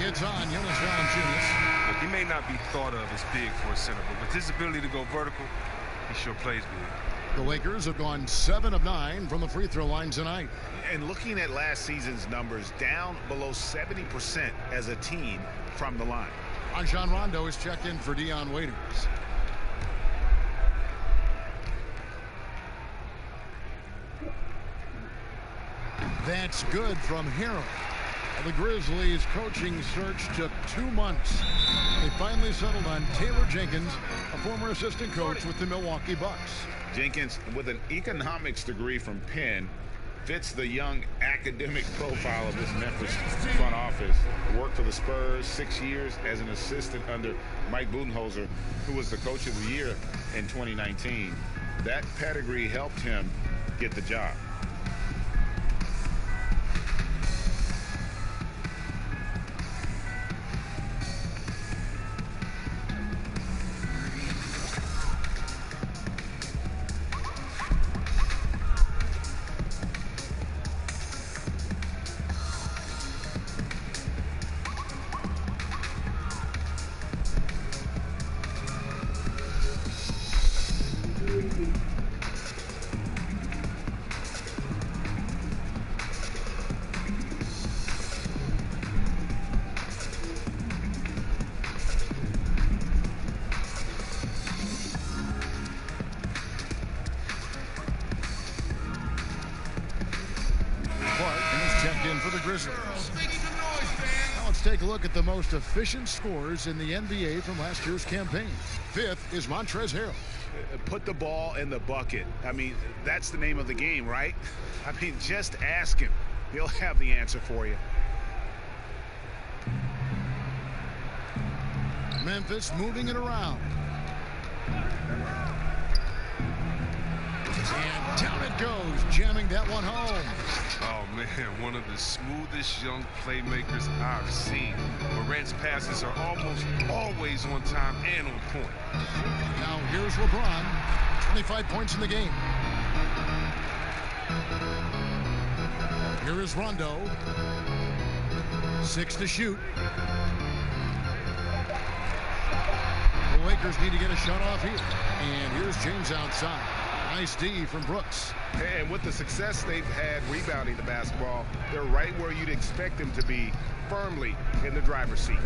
It's on Jonas Valanciunas. He may not be thought of as big for a center, but with his ability to go vertical, he sure plays big. The Lakers have gone 7 of 9 from the free throw line tonight. And looking at last season's numbers, down below 70% as a team from the line. Rajon Rondo is checked in for Dion Waiters. That's good from Harrell. The Grizzlies coaching search took 2 months. They finally settled on Taylor Jenkins, a former assistant coach with the Milwaukee Bucks. Jenkins, with an economics degree from Penn, fits the young academic profile of this Memphis front office. Worked for the Spurs 6 years as an assistant under Mike Budenholzer, who was the coach of the year in 2019. That pedigree helped him get the job. For the Grizzlies. Now let's take a look at the most efficient scorers in the NBA from last year's campaign. 5th is Montrezl Harrell. Put the ball in the bucket. I mean, that's the name of the game, right? I mean, just ask him. He'll have the answer for you. Memphis moving it around. And down it goes, jamming that one home. Oh, man, one of the smoothest young playmakers I've seen. Morant's passes are almost always on time and on point. Now here's LeBron, 25 points in the game. Here is Rondo, 6 to shoot. The Lakers need to get a shot off here. And here's James outside. Nice D from Brooks. And with the success they've had rebounding the basketball, they're right where you'd expect them to be, firmly in the driver's seat.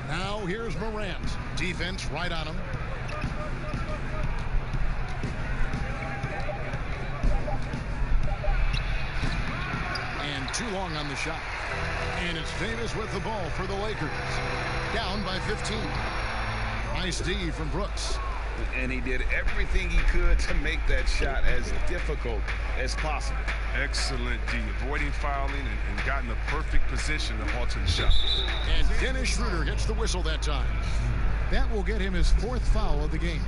Now here's Morant. Defense right on him. And too long on the shot. And it's Davis with the ball for the Lakers. Down by 15. Nice D from Brooks. And he did everything he could to make that shot as difficult as possible. Excellent D, avoiding fouling and got in the perfect position to alter the shot. And Dennis Schroeder gets the whistle that time. That will get him his 4th foul of the game.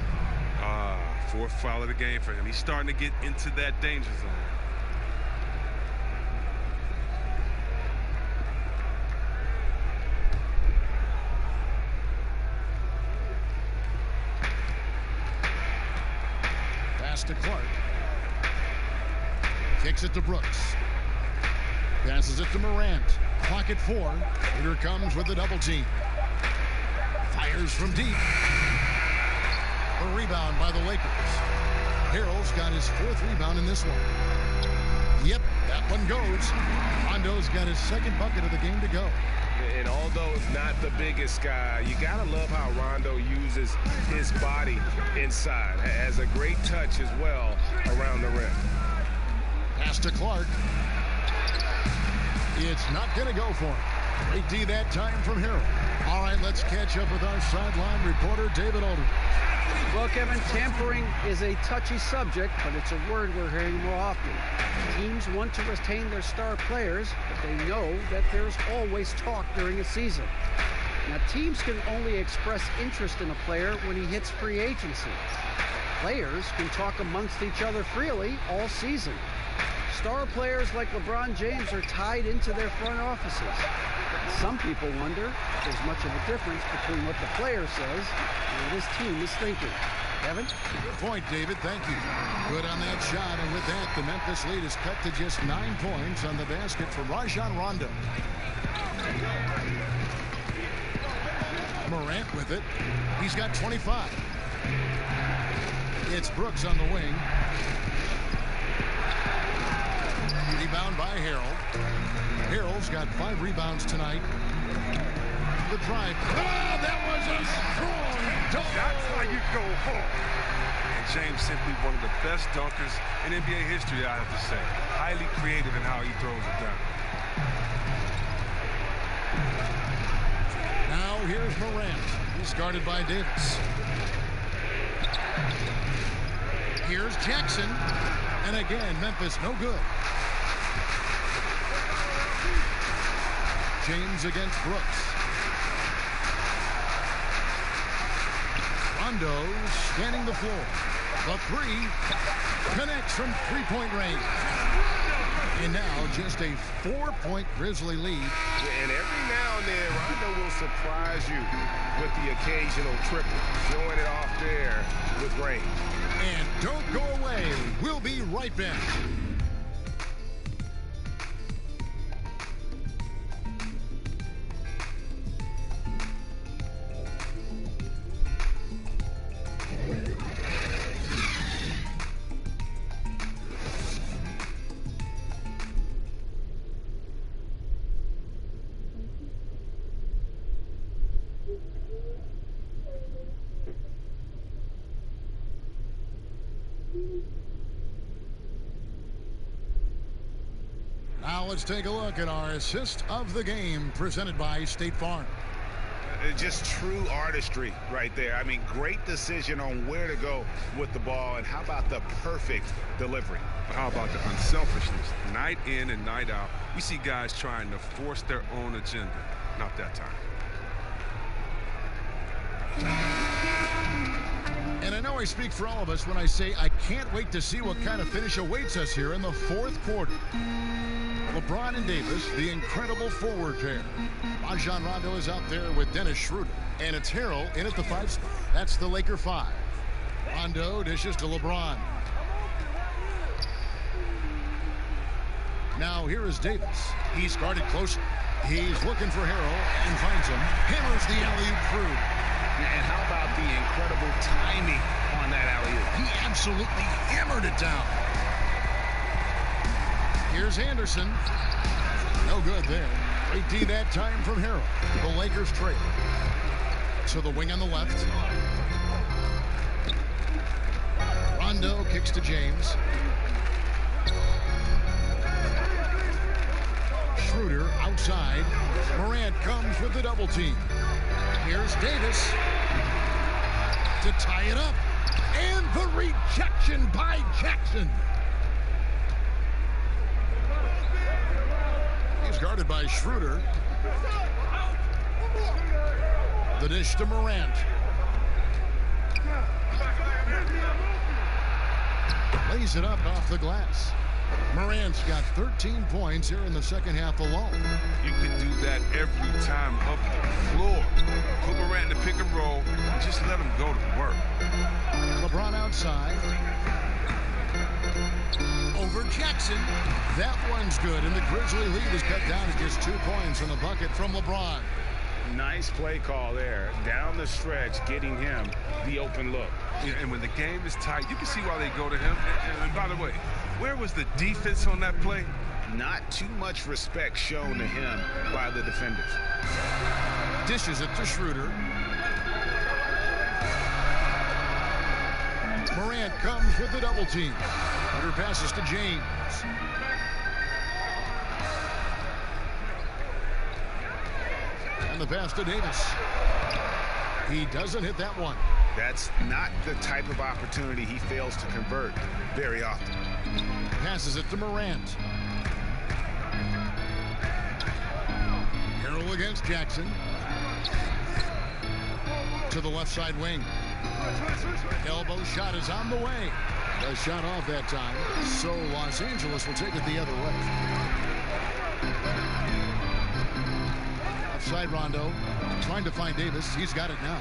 4th foul of the game for him. He's starting to get into that danger zone. To Clark. Kicks it to Brooks. Passes it to Morant. Clock at 4. Here comes with the double team. Fires from deep. A rebound by the Lakers. Harrell's got his 4th rebound in this one. Yep, that one goes. Rondo's got his 2nd bucket of the game to go. And although not the biggest guy, you got to love how Rondo uses his body inside. Has a great touch as well around the rim. Pass to Clark. It's not going to go for him. Great D that time from Harrell. All right, let's catch up with our sideline reporter, David Aldridge. Well, Kevin, tampering is a touchy subject, but it's a word we're hearing more often. Teams want to retain their star players, but they know that there's always talk during a season. Now, teams can only express interest in a player when he hits free agency. Players can talk amongst each other freely all season. Star players like LeBron James are tied into their front offices. Some people wonder if there's much of a difference between what the player says and what his team is thinking. Kevin? Good point, David. Thank you. Good on that shot. And with that, the Memphis lead is cut to just 9 points on the basket from Rajon Rondo. Morant with it. He's got 25. It's Brooks on the wing. Rebound by Harrell. Harrell's got 5 rebounds tonight. The drive. Oh, that was a strong dunk. That's how you go home. And James simply one of the best dunkers in NBA history, I have to say. Highly creative in how he throws it down. Now here's Morant. He's guarded by Davis. Here's Jackson. And again, Memphis no good. James against Brooks. Rondo scanning the floor. The 3 connects from three-point range. And now just a 4-point Grizzly lead. And every now and then, Rondo will surprise you with the occasional triple, showing it off there with range. And don't go away. We'll be right back. Now let's take a look at our assist of the game presented by State Farm. Just true artistry right there. I mean, great decision on where to go with the ball, and how about the perfect delivery? How about the unselfishness? Night in and night out, we see guys trying to force their own agenda. Not that time. And I know I speak for all of us when I say I can't wait to see what kind of finish awaits us here in the 4th quarter. LeBron and Davis, the incredible forward pair. Rajon Rondo is out there with Dennis Schroeder. And it's Harrell in at the 5 spot. That's the Laker 5. Rondo dishes to LeBron. Now here is Davis. He's guarded closely. He's looking for Harrell and finds him. Hammers the alley-oop through. And how about the incredible timing on that alley-oop? He absolutely hammered it down. Here's Anderson. No good there. Great D that time from Harrell. The Lakers trail. So the wing on the left. Rondo kicks to James. Schroeder outside. Morant comes with the double team. Here's Davis to tie it up. And the rejection by Jackson. He's guarded by Schroeder. The dish to Morant. Lays it up off the glass. Morant's got 13 points here in the second half alone. You can do that every time up the floor. Put Morant in the pick and roll and just let him go to work. LeBron outside. Over Jackson. That one's good, and the Grizzly lead is cut down to just 2 points in the bucket from LeBron. Nice play call there. Down the stretch, getting him the open look. Yeah, and when the game is tight, you can see why they go to him. And by the way, where was the defense on that play? Not too much respect shown to him by the defenders. Dishes it to Schroeder. Morant comes with the double team. Schroeder passes to James. And the pass to Davis. He doesn't hit that one. That's not the type of opportunity he fails to convert very often. Passes it to Morant. Harrell against Jackson. To the left side wing. Elbow shot is on the way. The shot off that time. So Los Angeles will take it the other way. Outside Rondo. Trying to find Davis. He's got it now.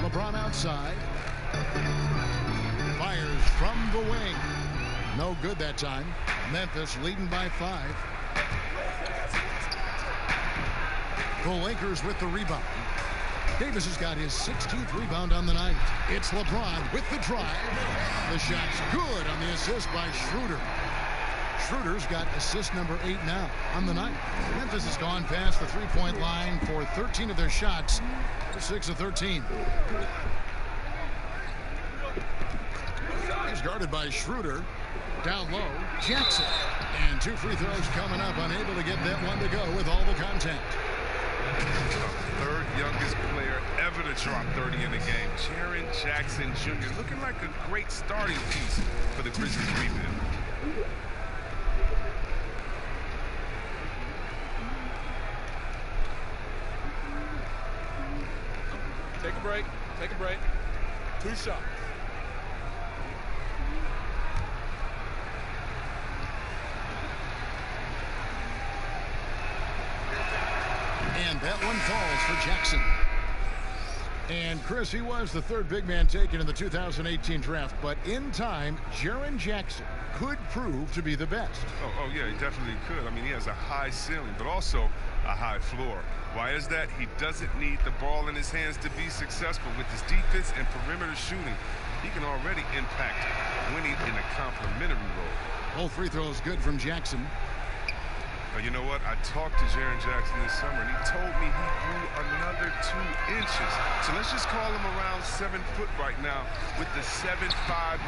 LeBron outside. Fires from the wing. No good that time. Memphis leading by 5. The Lakers with the rebound. Davis has got his 16th rebound on the night. It's LeBron with the drive. The shot's good on the assist by Schroeder. Schroeder's got assist number 8 now on the night. Memphis has gone past the three-point line for 13 of their shots. 6 of 13. He's guarded by Schroeder. Down low, Jackson. And 2 free throws coming up, unable to get that one to go with all the contact. Third youngest player ever to drop 30 in a game. Jaren Jackson Jr. looking like a great starting piece for the Grizzlies rebuild. Take a break. Take a break. 2 shots. And that one falls for Jackson. And Chris, he was the 3rd big man taken in the 2018 draft, but in time, Jaren Jackson could prove to be the best. Oh, yeah, he definitely could. I mean, he has a high ceiling, but also a high floor. Why is that? He doesn't need the ball in his hands to be successful. With his defense and perimeter shooting, he can already impact winning in a complementary role. Both free throws good from Jackson. But you know what? I talked to Jaren Jackson this summer, and he told me he grew another 2 inches. So let's just call him around 7 foot right now with the 7'5"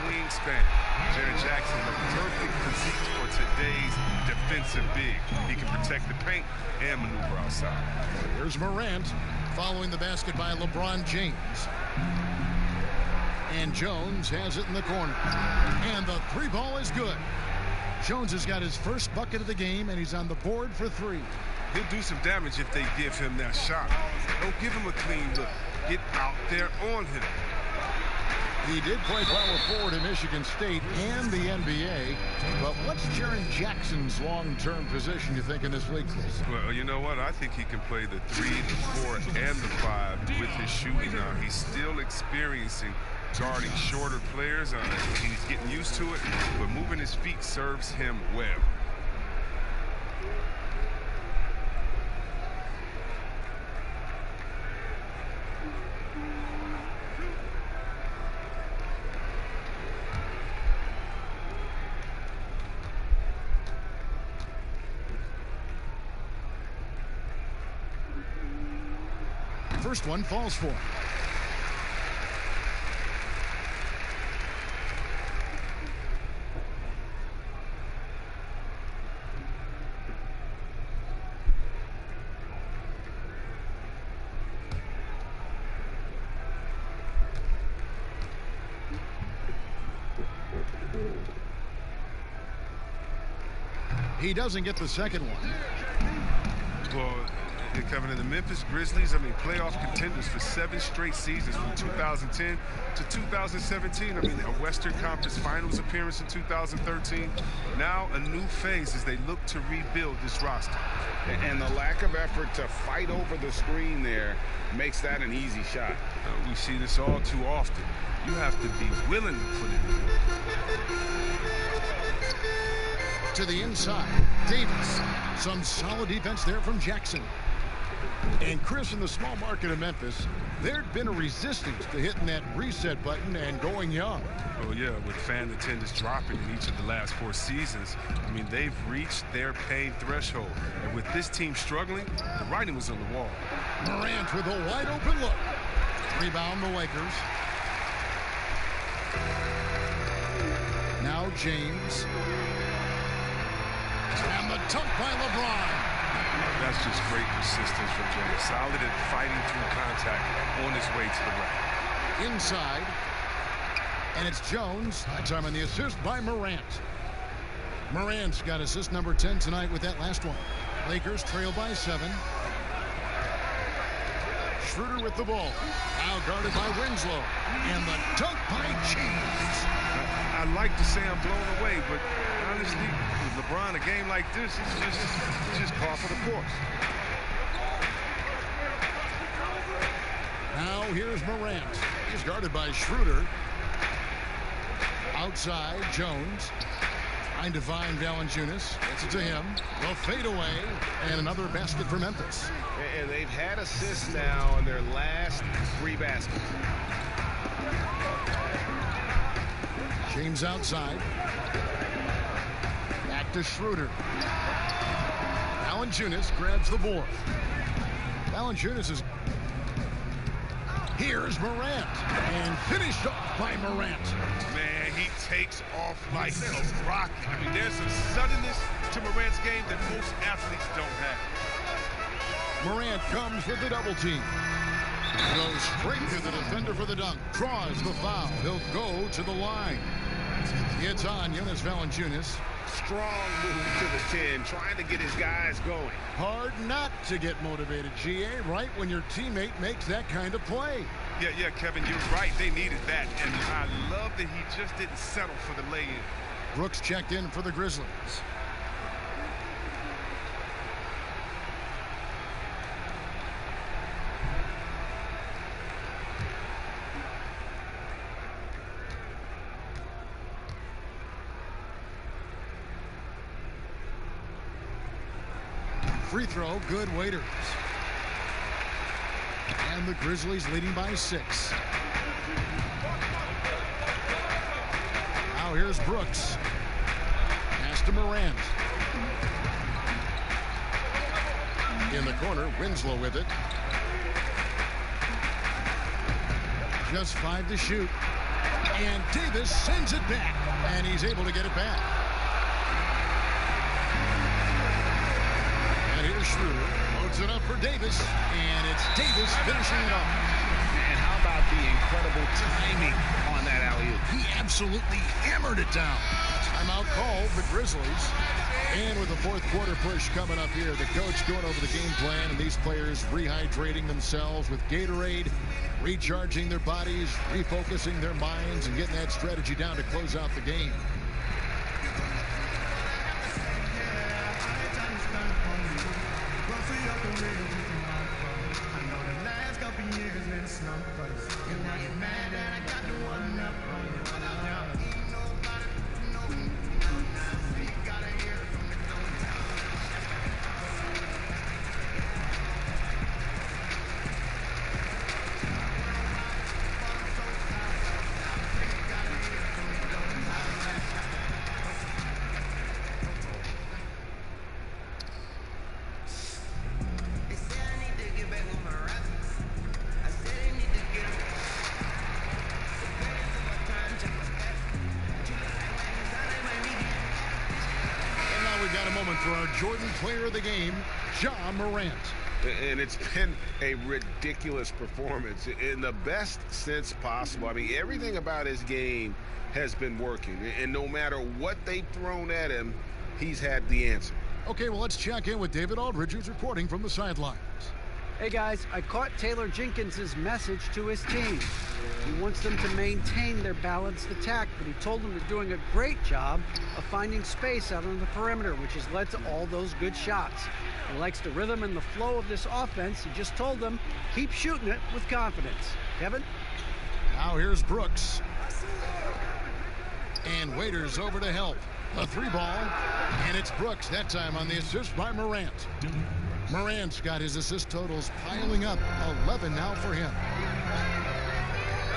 wingspan. Jaren Jackson, the perfect physique for today's defensive big. He can protect the paint and maneuver outside. Here's Morant following the basket by LeBron James. And Jones has it in the corner. And the 3 ball is good. Jones has got his first bucket of the game, and he's on the board for 3. He'll do some damage if they give him that shot. Don't give him a clean look. Get out there on him. He did play power forward at Michigan State and the NBA. But what's Jaren Jackson's long-term position, you think, in this league, Chris? Well, you know what? I think he can play the 3, the 4, and the 5 with his shooting now. He's still experiencing guarding shorter players. He's getting used to it, but moving his feet serves him well. First one falls for him. He doesn't get the second one. Well, Kevin, in the Memphis Grizzlies, I mean, playoff contenders for 7 straight seasons from 2010 to 2017. I mean, a Western Conference Finals appearance in 2013. Now a new phase as they look to rebuild this roster. And the lack of effort to fight over the screen there makes that an easy shot. We see this all too often. You have to be willing to put it in. To the inside, Davis. Some solid defense there from Jackson. And Chris, in the small market of Memphis, there'd been a resistance to hitting that reset button and going young. Oh, yeah, with fan attendance dropping in each of the last 4 seasons, I mean, they've reached their pain threshold. And with this team struggling, the writing was on the wall. Morant with a wide open look. Rebound the Lakers. Now James. And the dunk by LeBron. That's just great persistence from James. Solid at fighting through contact on his way to the rack. Inside. And it's Jones. That time on the assist by Morant. Morant's got assist number 10 tonight with that last one. Lakers trail by 7. Schroeder with the ball. Now guarded by Winslow. And the dunk by James. I'd like to say I'm blown away, but honestly, with LeBron, a game like this is just par for the course. Now here's Morant. He's guarded by Schroeder. Outside, Jones. Trying to find Valanciunas. Gets it to him. They'll fade away. And another basket for Memphis. And they've had assists now in their last 3 baskets. James outside. Back to Schroeder. Valanciunas grabs the board. Valanciunas is... Here's Morant. And finished off by Morant. Man, he takes off like a rocket. I mean, there's a suddenness to Morant's game that most athletes don't have. Morant comes with the double team. Goes straight to the defender for the dunk. Draws the foul. He'll go to the line. It's on Jonas Valanciunas. Strong move to the 10, trying to get his guys going. Hard not to get motivated, GA, right when your teammate makes that kind of play. Yeah, Kevin, you're right. They needed that. And I love that he just didn't settle for the lay-in. Brooks checked in for the Grizzlies. Free throw, good. Waiters. And the Grizzlies leading by 6. Now here's Brooks. Pass to Morant. In the corner, Winslow with it. Just 5 to shoot. And Davis sends it back. And he's able to get it back. Schroeder loads it up for Davis, and it's Davis finishing it off. And how about the incredible timing on that alley-oop? He absolutely hammered it down. Timeout called the Grizzlies. And with the fourth quarter push coming up here, the coach going over the game plan, and these players rehydrating themselves with Gatorade, recharging their bodies, refocusing their minds, and getting that strategy down to close out the game. For our Jordan player of the game, Ja Morant. And it's been a ridiculous performance in the best sense possible. I mean, everything about his game has been working. And no matter what they've thrown at him, he's had the answer. Okay, well, let's check in with David Aldridge, who's reporting from the sidelines. Hey, guys, I caught Taylor Jenkins' message to his team. He wants them to maintain their balanced attack, but he told them they're doing a great job of finding space out on the perimeter, which has led to all those good shots. He likes the rhythm and the flow of this offense. He just told them, keep shooting it with confidence. Kevin? Now here's Brooks. And Waiters over to help. A 3-ball, and it's Brooks that time on the assist by Morant. Morant's got his assist totals piling up. 11 now for him.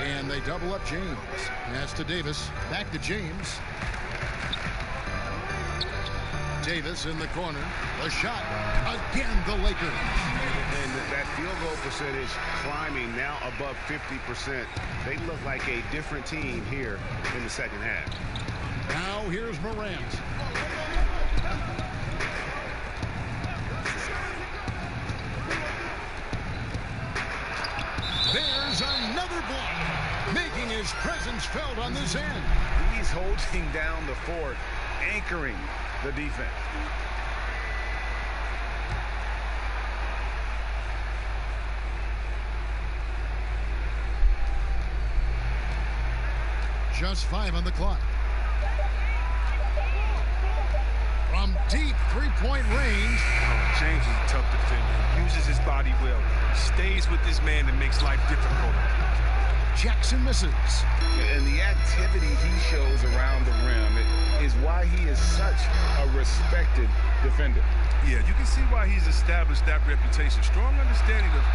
And they double up James. Pass to Davis. Back to James. Davis in the corner. The shot. Again, the Lakers. And that field goal percentage climbing now above 50%. They look like a different team here in the second half. Now here's Morant. There's another block, making his presence felt on this end. He's holding down the fort, anchoring the defense. Just 5 on the clock. From deep three-point range. Oh, James is a tough defender. Uses his body well. Stays with this man and makes life difficult. Jackson misses. And the activity he shows around the rim, is why he is such a respected defender. Yeah, you can see why he's established that reputation. Strong understanding of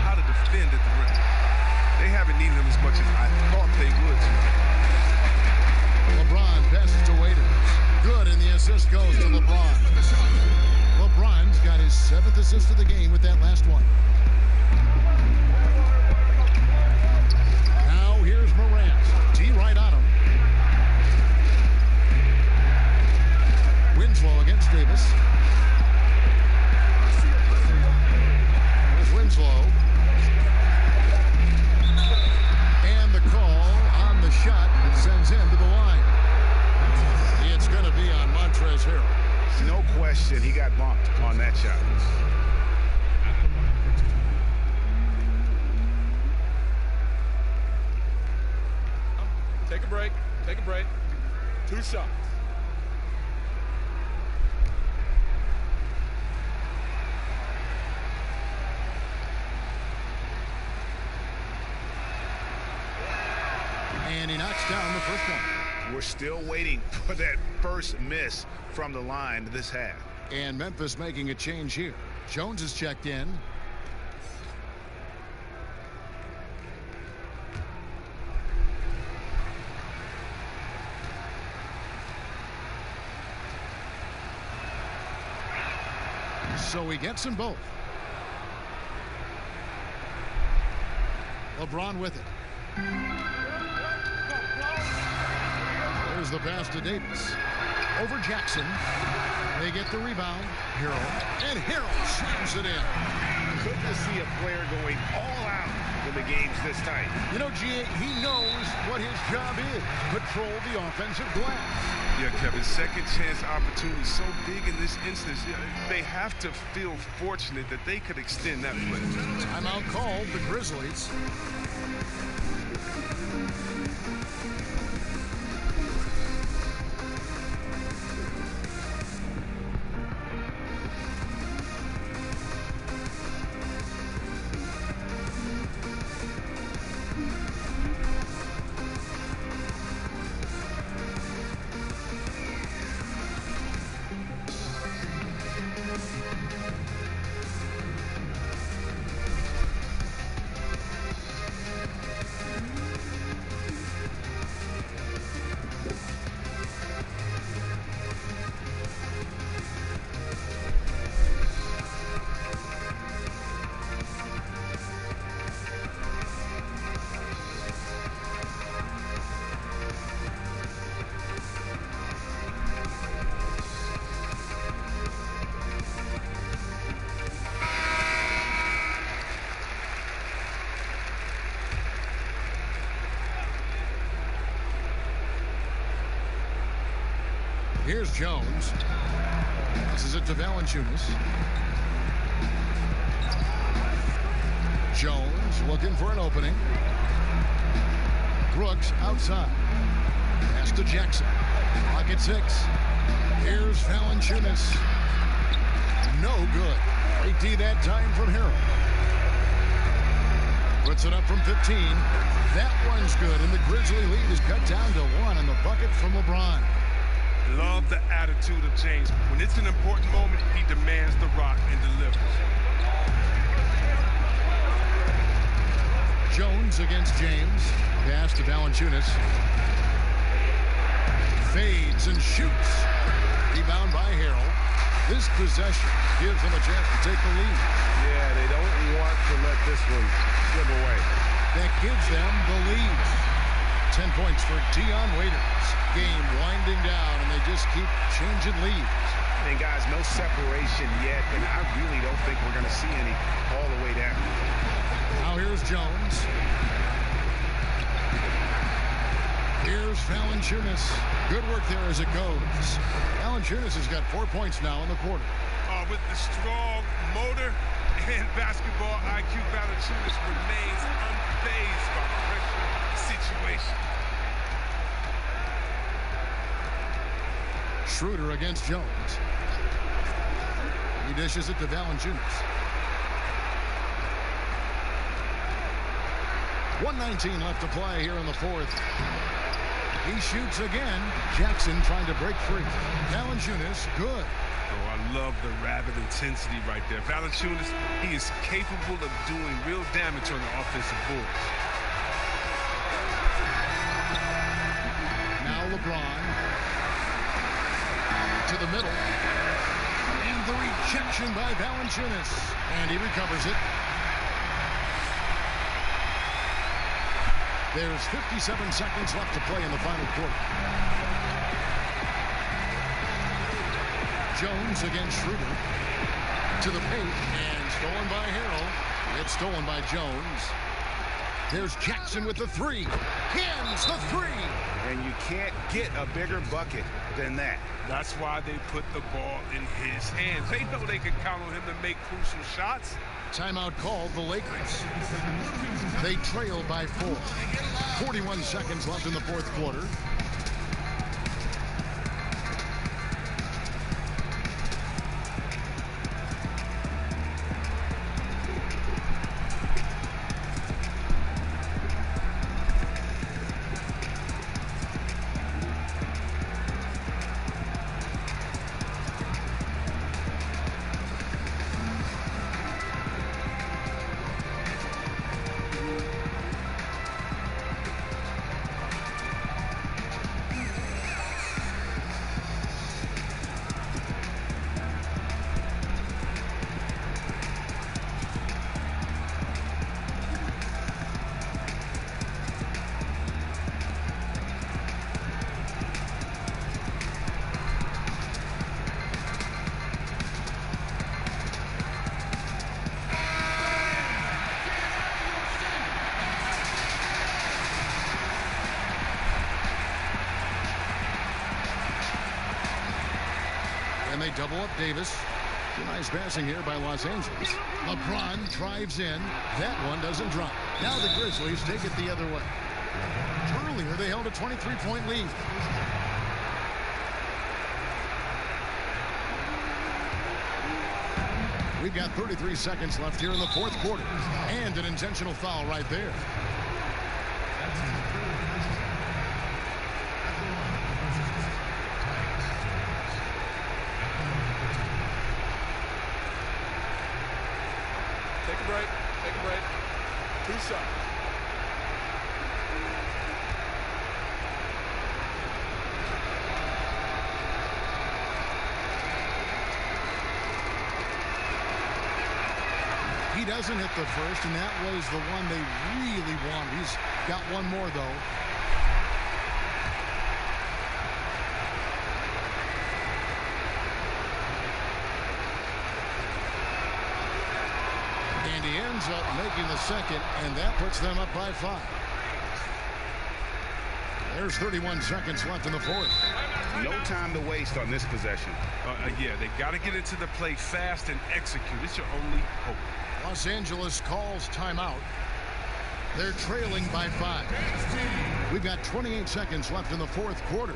how to defend at the rim. They haven't needed him as much as I thought they would. LeBron passes to Waiters. Good, and the assist goes to LeBron. LeBron's got his 7th assist of the game with that last one. Now here's Morant. T right on him. Winslow against Davis. There's Winslow. And the call on the shot that sends him to the line. It's going to be on Montrezl Harrell. No question, he got bumped on that shot. Take a break. Take a break. 2 shots. And he knocks down the first one. We're still waiting for that first miss from the line this half. And Memphis making a change here. Jones is checked in. So he gets them both. LeBron with it. There's the pass to Davis. Over Jackson. They get the rebound. Harrell. And Harrell slams it in. Good to see a player going all out when the game's this tight. You know, G.A., he knows what his job is. Control the offensive glass. Yeah, Kevin, second chance opportunity so big in this instance. They have to feel fortunate that they could extend that play. Timeout called the Grizzlies. Here's Jones. This is it to Valanciunas. Jones looking for an opening. Brooks outside. Pass to Jackson. Clock at 6. Here's Valanciunas. No good. 8D that time from Harrell. Puts it up from 15. That one's good, and the Grizzly lead is cut down to 1 on the bucket from LeBron. Love the attitude of James. When it's an important moment, he demands the rock and delivers. Jones against James. Pass to Valanciunas. Fades and shoots. Rebound by Harrell. This possession gives them a chance to take the lead. Yeah, they don't want to let this one slip away. That gives them the lead. 10 points for Dion Waiters. Game winding down, and they just keep changing leads. And guys, no separation yet, and I really don't think we're going to see any all the way down. Now here's Jones. Here's Valanciunas. Good work there as it goes. Valanciunas has got 4 points now in the quarter. With the strong motor and basketball IQ, Valanciunas remains unfazed by pressure situation. Schroeder against Jones. He dishes it to Valanciunas. 1:19 left to play here in the fourth. He shoots again. Jackson trying to break free. Valanciunas, good. Oh, I love the rabid intensity right there. Valanciunas, he is capable of doing real damage on the offensive boards. Now LeBron to the middle. And the rejection by Valanciunas. And he recovers it. There's 57 seconds left to play in the final quarter. Jones against Schroeder. To the paint. And stolen by Harrell. It's stolen by Jones. There's Jackson with the three. Hands the three. And you can't get a bigger bucket than that. That's why they put the ball in his hands. They know they can count on him to make crucial shots. Timeout called the Lakers. They trail by 4. 41 seconds left in the fourth quarter. And they double up Davis. Nice passing here by Los Angeles. LeBron drives in. That one doesn't drop. Now the Grizzlies take it the other way. Earlier, they held a 23-point lead. We've got 33 seconds left here in the fourth quarter. And an intentional foul right there. Take a break. Take a break. 2 shots. He doesn't hit the first, and that was the one they really wanted. He's got one more, though. And he ends up making the second, and that puts them up by 5. There's 31 seconds left in the fourth. No time to waste on this possession. Yeah, they got to get into the play fast and execute. It's your only hope. Los Angeles calls timeout. They're trailing by 5. We've got 28 seconds left in the fourth quarter.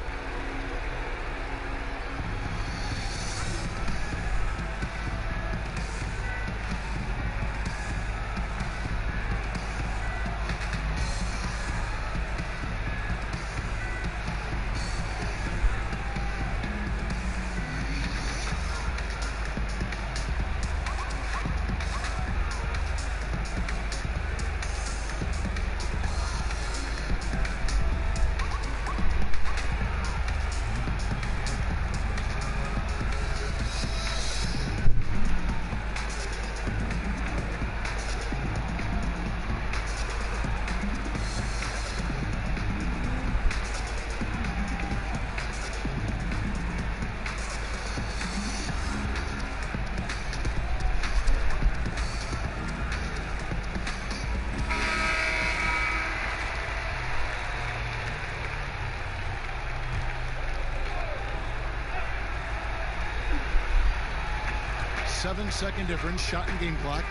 Seven-second difference, shot and game clock.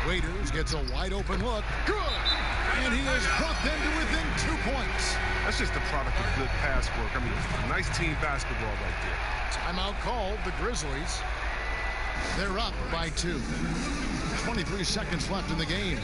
Waiters gets a wide open look. Good! And he has brought them to within 2 points. That's just the product of good pass work. I mean, nice team basketball right there. Timeout called, the Grizzlies. They're up by 2. 23 seconds left in the game.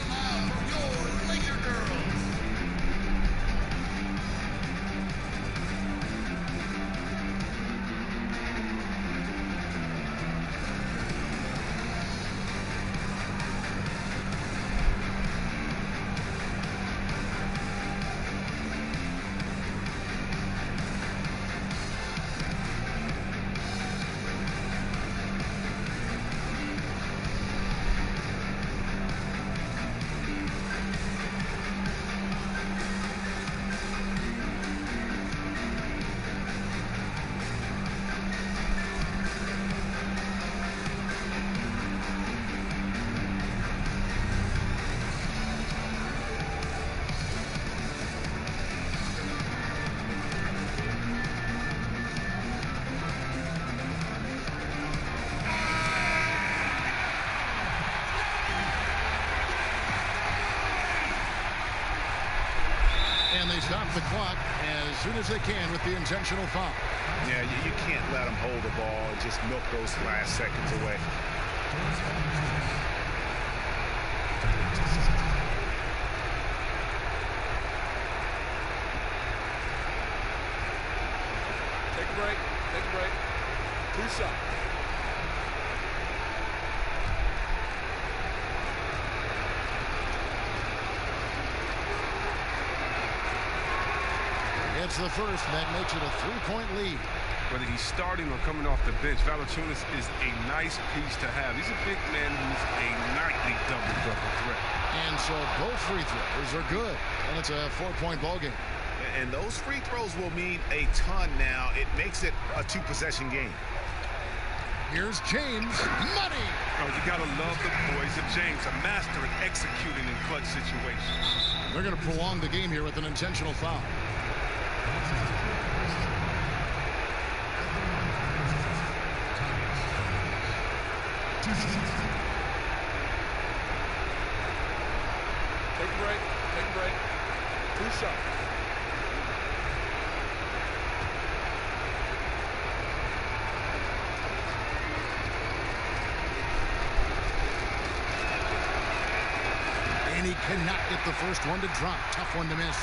And they stop the clock as soon as they can with the intentional foul. Yeah, you can't let them hold the ball and just milk those last seconds away. Take a break. Take a break. 2 shots. It's the first, and that makes it a 3-point lead. Whether he's starting or coming off the bench, Valanciunas is a nice piece to have. He's a big man who's a nightly double-double threat. And so both free throws are good, and it's a 4-point ball game. And those free throws will mean a ton now. It makes it a 2-possession game. Here's James. Money! Oh, you got to love the boys of James, a master at executing in clutch situations. They're going to prolong the game here with an intentional foul. Take a break. Take a break. 2 shots. And he cannot get the first one to drop. Tough one to miss.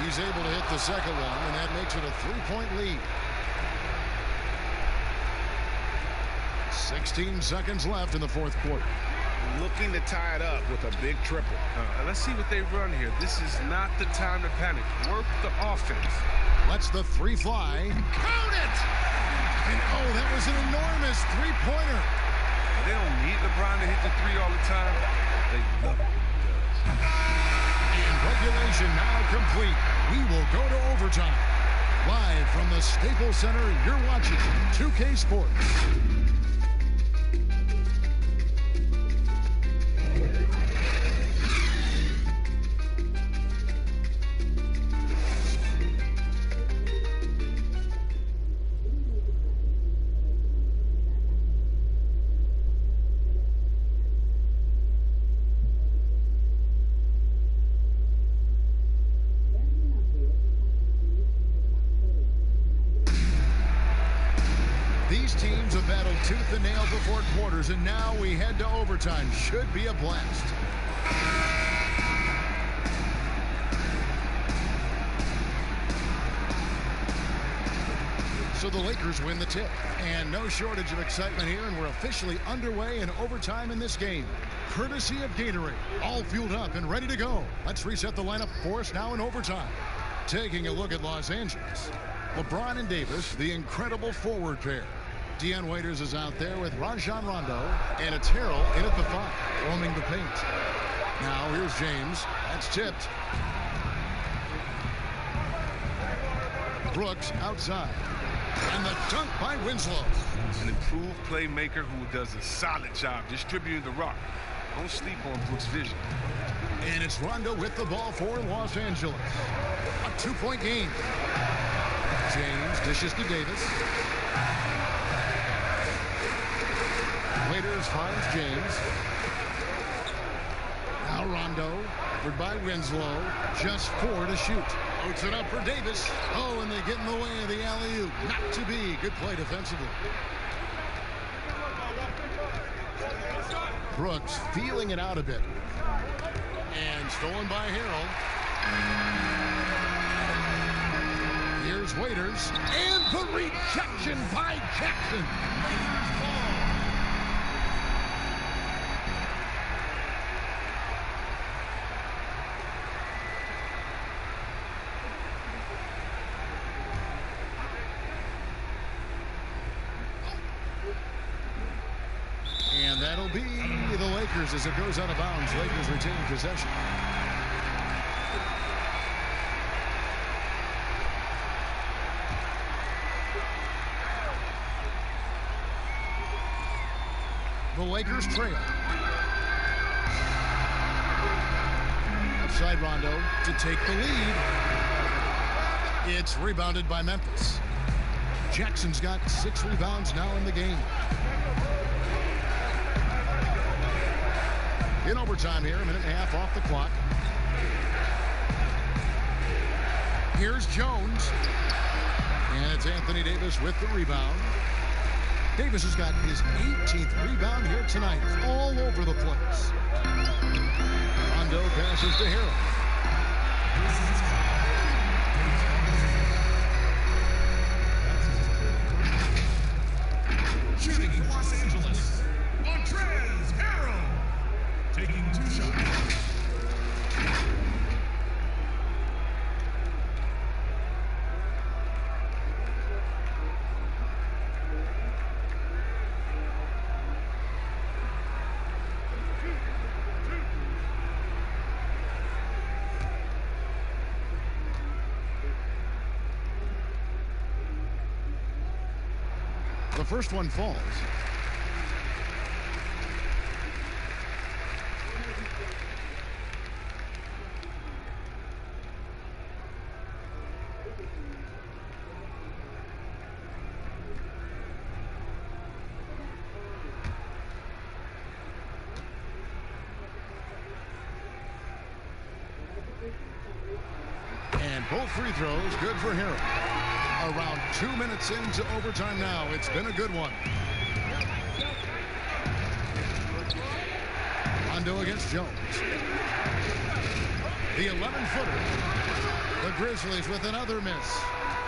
He's able to hit the second one, and that makes it a 3-point lead. 16 seconds left in the fourth quarter. Looking to tie it up with a big triple. Let's see what they run here. This is not the time to panic. Work the offense. Lets the three fly. Count it! And oh, that was an enormous three-pointer. They don't need LeBron to hit the three all the time. They love it when he does. And regulation now complete. We will go to overtime. Live from the Staples Center, you're watching 2K Sports. These teams have battled tooth and nail before quarters, and now we head to overtime. Should be a blast. So the Lakers win the tip, and no shortage of excitement here, and we're officially underway in overtime in this game. Courtesy of Gatorade, all fueled up and ready to go. Let's reset the lineup for us now in overtime. Taking a look at Los Angeles. LeBron and Davis, the incredible forward pair. Dion Waiters is out there with Rajon Rondo, and it's Harrell in at the 5, roaming the paint. Now here's James. That's tipped. Brooks outside. And the dunk by Winslow. An improved playmaker who does a solid job distributing the rock. Don't sleep on Brooks' vision. And it's Rondo with the ball for Los Angeles. A 2-point game. James dishes to Davis. Waiters finds James. Now Rondo, covered by Winslow. Just 4 to shoot. Puts it up for Davis. Oh, and they get in the way of the alley-oop. Not to be. Good play defensively. Brooks feeling it out a bit. And stolen by Harrell. Here's Waiters. And the rejection by Jackson. And that'll be the Lakers as it goes out of bounds. Lakers retain possession. The Lakers trail. Outside Rondo to take the lead. It's rebounded by Memphis. Jackson's got 6 rebounds now in the game. In overtime here, a minute and a half off the clock. Here's Jones. And it's Anthony Davis with the rebound. Davis has got his 18th rebound here tonight. All over the place. Rondo passes to Harrell. Shooting for Los Angeles, Montrezl Harrell, taking 2 shots. The first one falls. And both free throws good for Harrell. Around 2 minutes into overtime now. It's been a good one. Rondo against Jones. The 11-footer. The Grizzlies with another miss.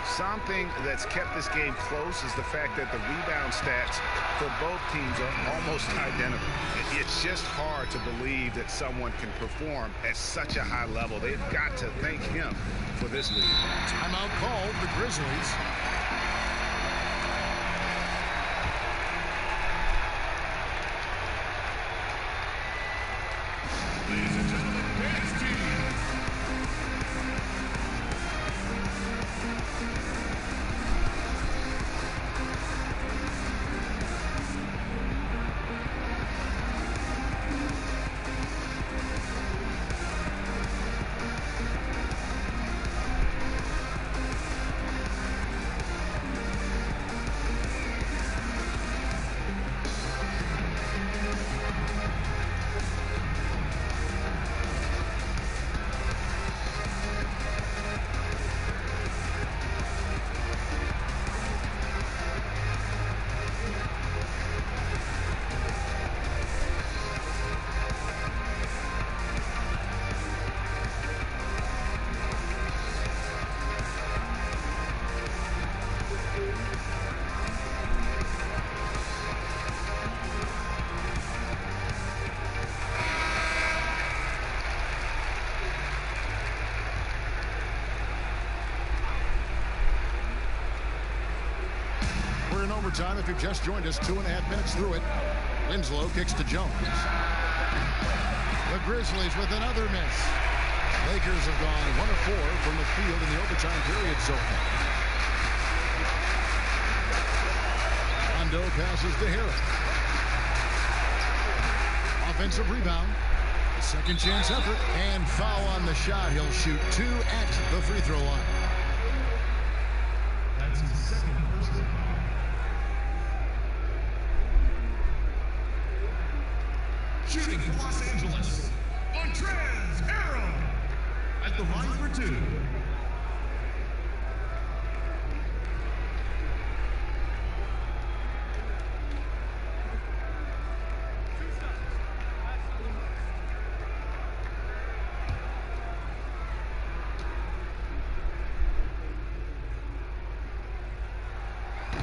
Something that's kept this game close is the fact that the rebound stats for both teams are almost identical. It's just hard to believe that someone can perform at such a high level. They've got to thank him for this lead. Timeout called the Grizzlies. Ladies and gentlemen, dance team. Overtime. If you've just joined us, 2.5 minutes through it. Winslow kicks to Jones. The Grizzlies with another miss. Lakers have gone 1 of 4 from the field in the overtime period so far. Rondo passes to Harrell. Offensive rebound. Second chance effort and foul on the shot. He'll shoot 2 at the free throw line. That's his second personal foul. Shooting for Los Angeles, Montrezl Harrell at the line for 2.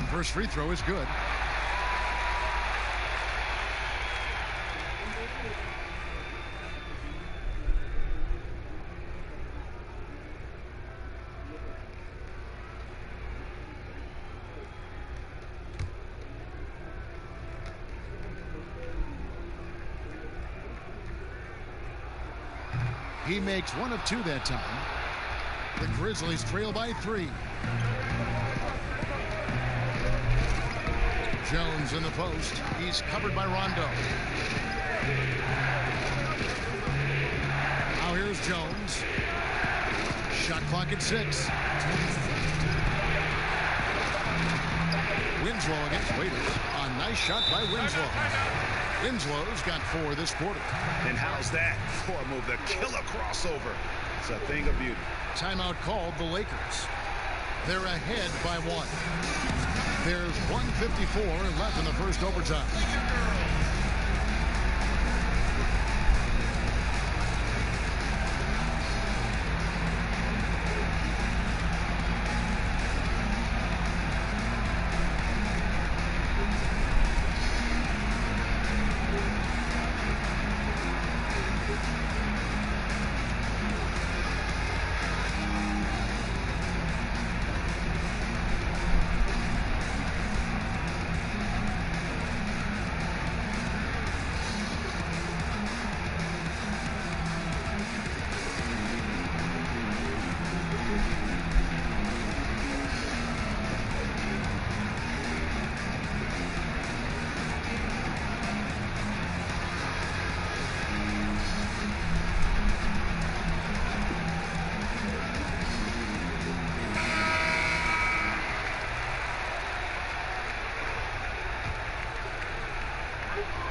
First free throw is good. He makes 1 of 2 that time. The Grizzlies trail by 3. Jones in the post. He's covered by Rondo. Now here's Jones. Shot clock at 6. Winslow against Waiters. A nice shot by Winslow. Winslow's got 4 this quarter. And how's that for a move? The killer crossover. It's a thing of beauty. Timeout called the Lakers. They're ahead by 1. There's 1:54 left in the first overtime.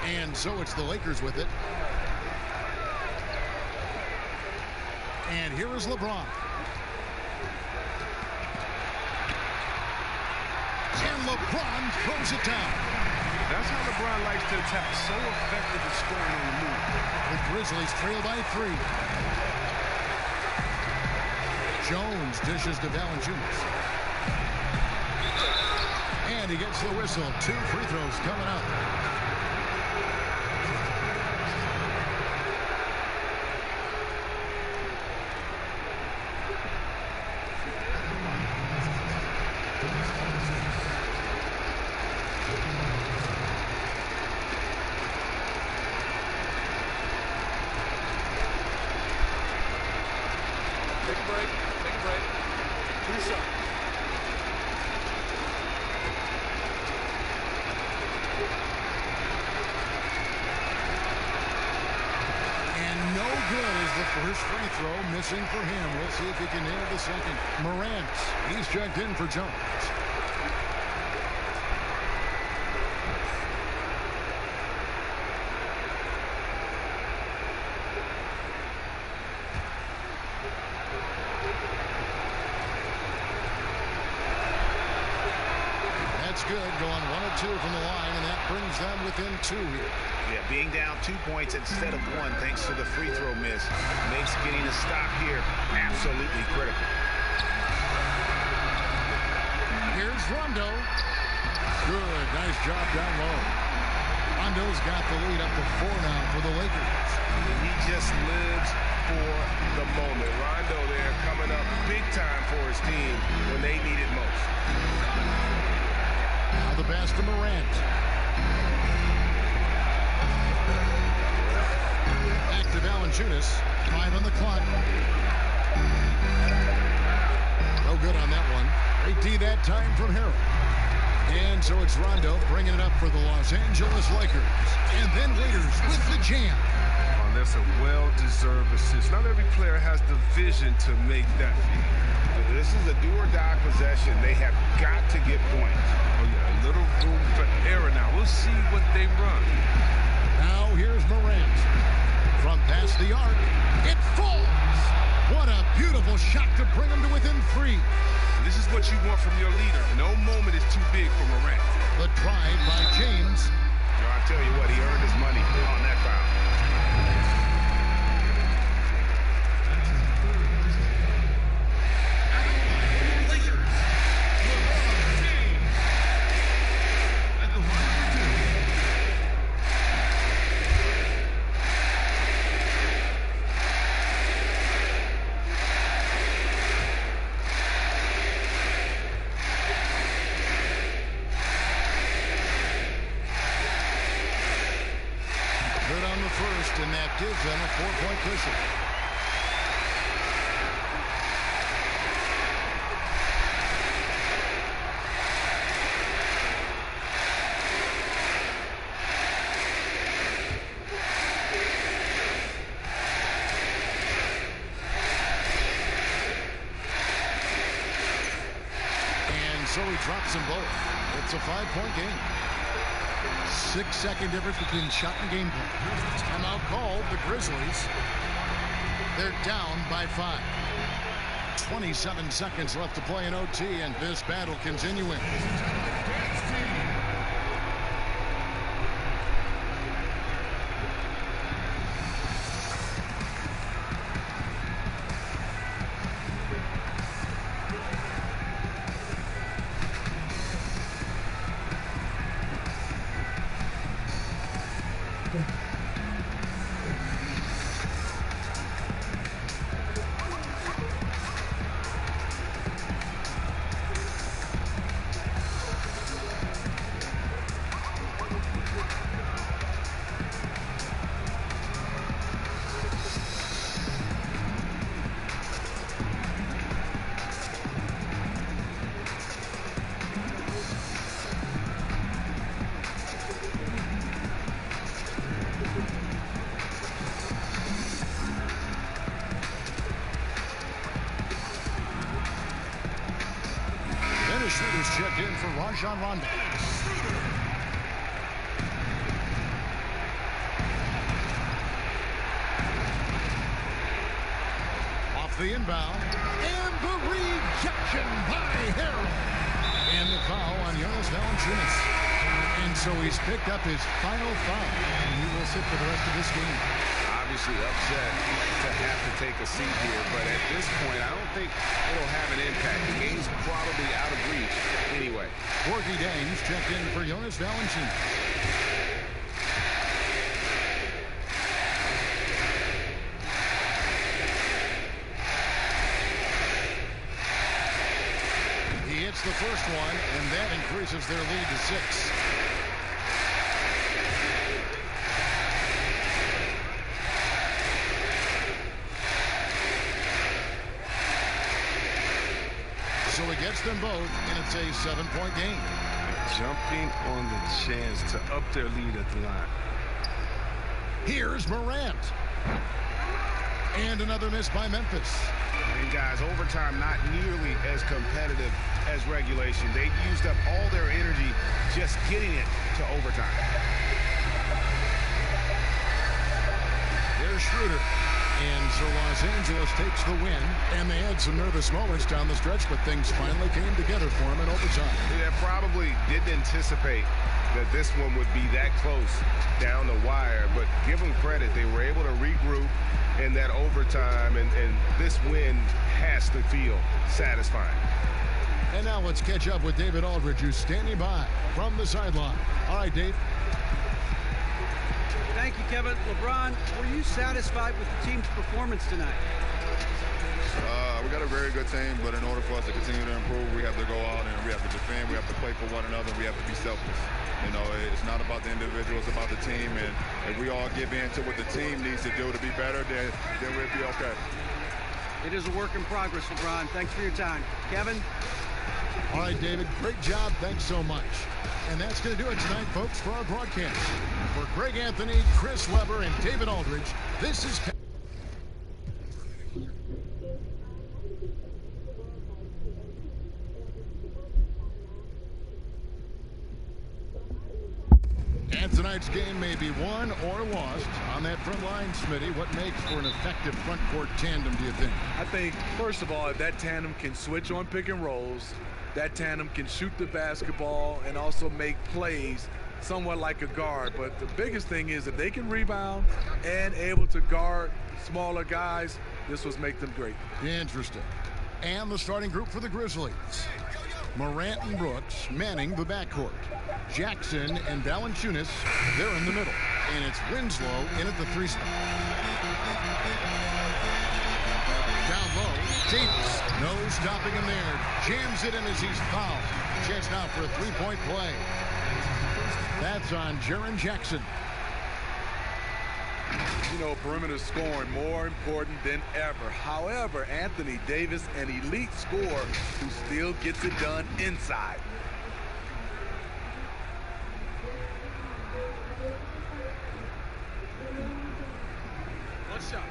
And so it's the Lakers with it. And here is LeBron. And LeBron throws it down. That's how LeBron likes to attack. So effective at scoring on the move. The Grizzlies trail by 3. Jones dishes to Valanciunas. And he gets the whistle. 2 free throws coming up. First free throw missing for him. We'll see if he can nail the second. Morant, he's checked in for Jones. That's good. Going 1 of 2 from the line, and that brings them within 2 here. Yeah, being down 2 points instead of 1 thanks to the free throw miss makes getting a stop here absolutely critical. Here's Rondo. Good. Nice job down low. Rondo's got the lead up to 4 now for the Lakers. He just lives for the moment. Rondo there coming up big time for his team when they need it most. Now the pass to Morant. Back to Valanciunas. 5 on the clock. No good on that one. Great D that time from Harrell. And so it's Rondo bringing it up for the Los Angeles Lakers. And then Waiters with the jam. Oh, that's a well-deserved assist. Not every player has the vision to make that feed. This is a do-or-die possession. They have got to get points. Oh, yeah, a little room for error now. We'll see what they run. Now here's Morant. From past the arc, it falls. What a beautiful shot to bring him to within 3. This is what you want from your leader. No moment is too big for Morant. The drive by James. I tell you what, he earned his money on that foul. And that gives them a 4-point cushion. so he drops them both. It's a 5-point game. 6-second difference between shot and game play. Timeout called. The Grizzlies. They're down by 5. 27 seconds left to play in OT, and this battle continuing. Shooters check in for Rajon Rondo. Off the inbound. And the rejection by Harrell. And the foul on Jonas Valanciunas. And so he's picked up his final foul. And he will sit for the rest of this game. Obviously upset to have to take a seat here, but at this point, I don't think it'll have an impact. The game's probably out of reach anyway. Corky Dames checked in for Jonas Valanciunas. He hits the first one, and that increases their lead to 6. So he gets them both, and it's a 7-point game. Jumping on the chance to up their lead at the line. Here's Morant. And another miss by Memphis. And guys, overtime not nearly as competitive as regulation. They used up all their energy just getting it to overtime. There's Schroeder. And so Los Angeles takes the win, and they had some nervous moments down the stretch, but things finally came together for them in overtime. They probably didn't anticipate that this one would be that close down the wire, but give them credit. They were able to regroup in that overtime, and this win has to feel satisfying. And now let's catch up with David Aldridge, who's standing by from the sideline. All right, Dave. Thank you, Kevin. LeBron, were you satisfied with the team's performance tonight? We got a very good team, but in order for us to continue to improve, we have to go out and we have to defend. We have to play for one another. We have to be selfless. You know, it's not about the individual, it's about the team. And if we all give in to what the team needs to do to be better, then we'll be okay. It is a work in progress, LeBron. Thanks for your time. Kevin? All right, David, great job. Thanks so much. And that's going to do it tonight, folks, for our broadcast. For Greg Anthony, Chris Webber, and David Aldridge, this is... And tonight's game may be won or lost. On that front line, Smitty, what makes for an effective front court tandem, do you think? I think, first of all, if that tandem can switch on pick and rolls, that tandem can shoot the basketball and also make plays somewhat like a guard. But the biggest thing is if they can rebound and able to guard smaller guys, this will make them great. Interesting. And the starting group for the Grizzlies. Morant and Brooks manning the backcourt. Jackson and Valanciunas, they're in the middle. And it's Winslow in at the 3 spot. Down low, Davis. No stopping him there. Jams it in as he's fouled. Chance now for a 3-point play. That's on Jaren Jackson. You know, perimeter scoring more important than ever. However, Anthony Davis, an elite scorer who still gets it done inside. One shot.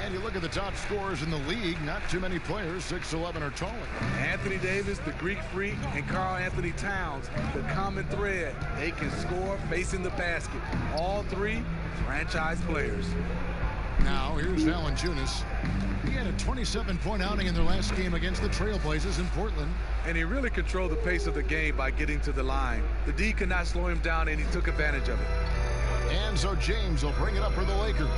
And you look at the top scorers in the league, not too many players 6'11" or taller. Anthony Davis, the Greek Freak, and Karl Anthony Towns, the common thread, they can score facing the basket. All three franchise players. Now here's Valanciunas. He had a 27-point outing in their last game against the Trailblazers in Portland. And he really controlled the pace of the game by getting to the line. The D could not slow him down, and he took advantage of it. And so James will bring it up for the Lakers.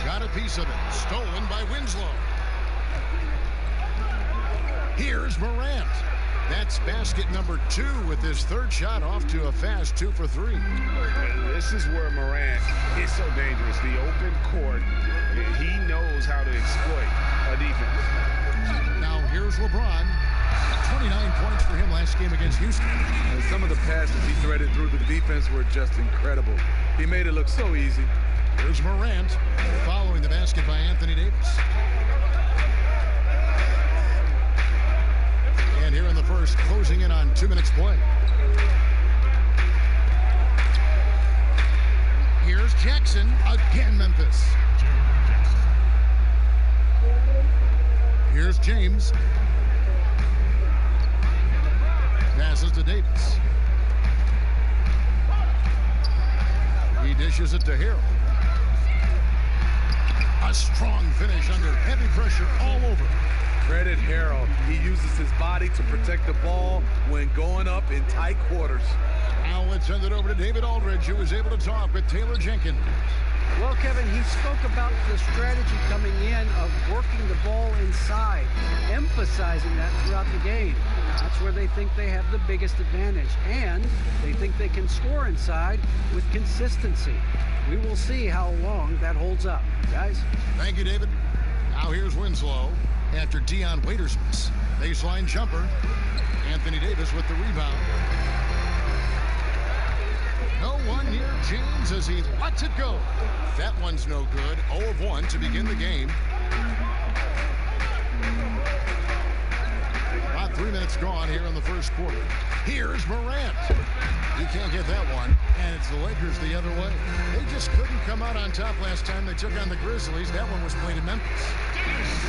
Got a piece of it. Stolen by Winslow. Here's Morant. That's basket number 2 with his third shot off to a fast 2 for 3. This is where Morant is so dangerous. The open court, he knows how to exploit a defense. Now here's LeBron. 29 points for him last game against Houston. And some of the passes he threaded through the defense were just incredible. He made it look so easy. Here's Morant following the basket by Anthony Davis. And here in the first, closing in on 2 minutes play. Here's Jackson, again Memphis. Here's James. Passes to Davis. He dishes it to Harrell. A strong finish under heavy pressure all over. Credit Harrell. He uses his body to protect the ball when going up in tight quarters. Now let's send it over to David Aldridge, who was able to talk with Taylor Jenkins. Well, Kevin, he spoke about the strategy coming in of working the ball inside, emphasizing that throughout the game. That's where they think they have the biggest advantage, and they think they can score inside with consistency. We will see how long that holds up, guys. Thank you, David. Now here's Winslow after Dion Waiters' miss. Baseline jumper. Anthony Davis with the rebound. No one near James as he lets it go. That one's no good. 0 of 1 to begin the game. About 3 minutes gone here in the first quarter. Here's Morant. He can't get that one, and it's the Lakers the other way. They just couldn't come out on top last time they took on the Grizzlies. That one was played in Memphis.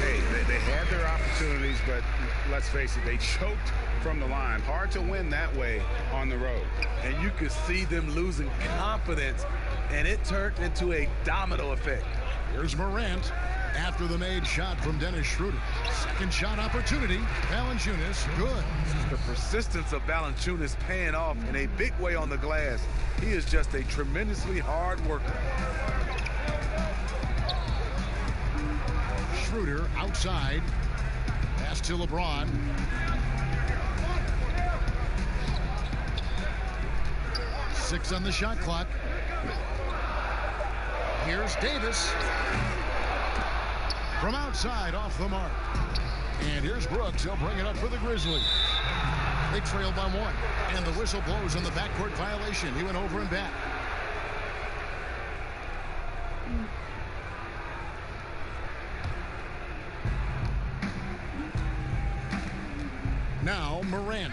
Hey, they had their opportunities, but let's face it, they choked from the line. Hard to win that way on the road. And you could see them losing confidence, and it turned into a domino effect. Here's Morant after the made shot from Dennis Schroeder. Second shot opportunity. Valanciunas, good. The persistence of Valanciunas paying off in a big way on the glass. He is just a tremendously hard worker. Schroeder outside. Pass to LeBron. Six on the shot clock. Here's Davis. From outside, off the mark. And here's Brooks. He'll bring it up for the Grizzlies. They trail by 1. And the whistle blows on the backcourt violation. He went over and back. Now Morant.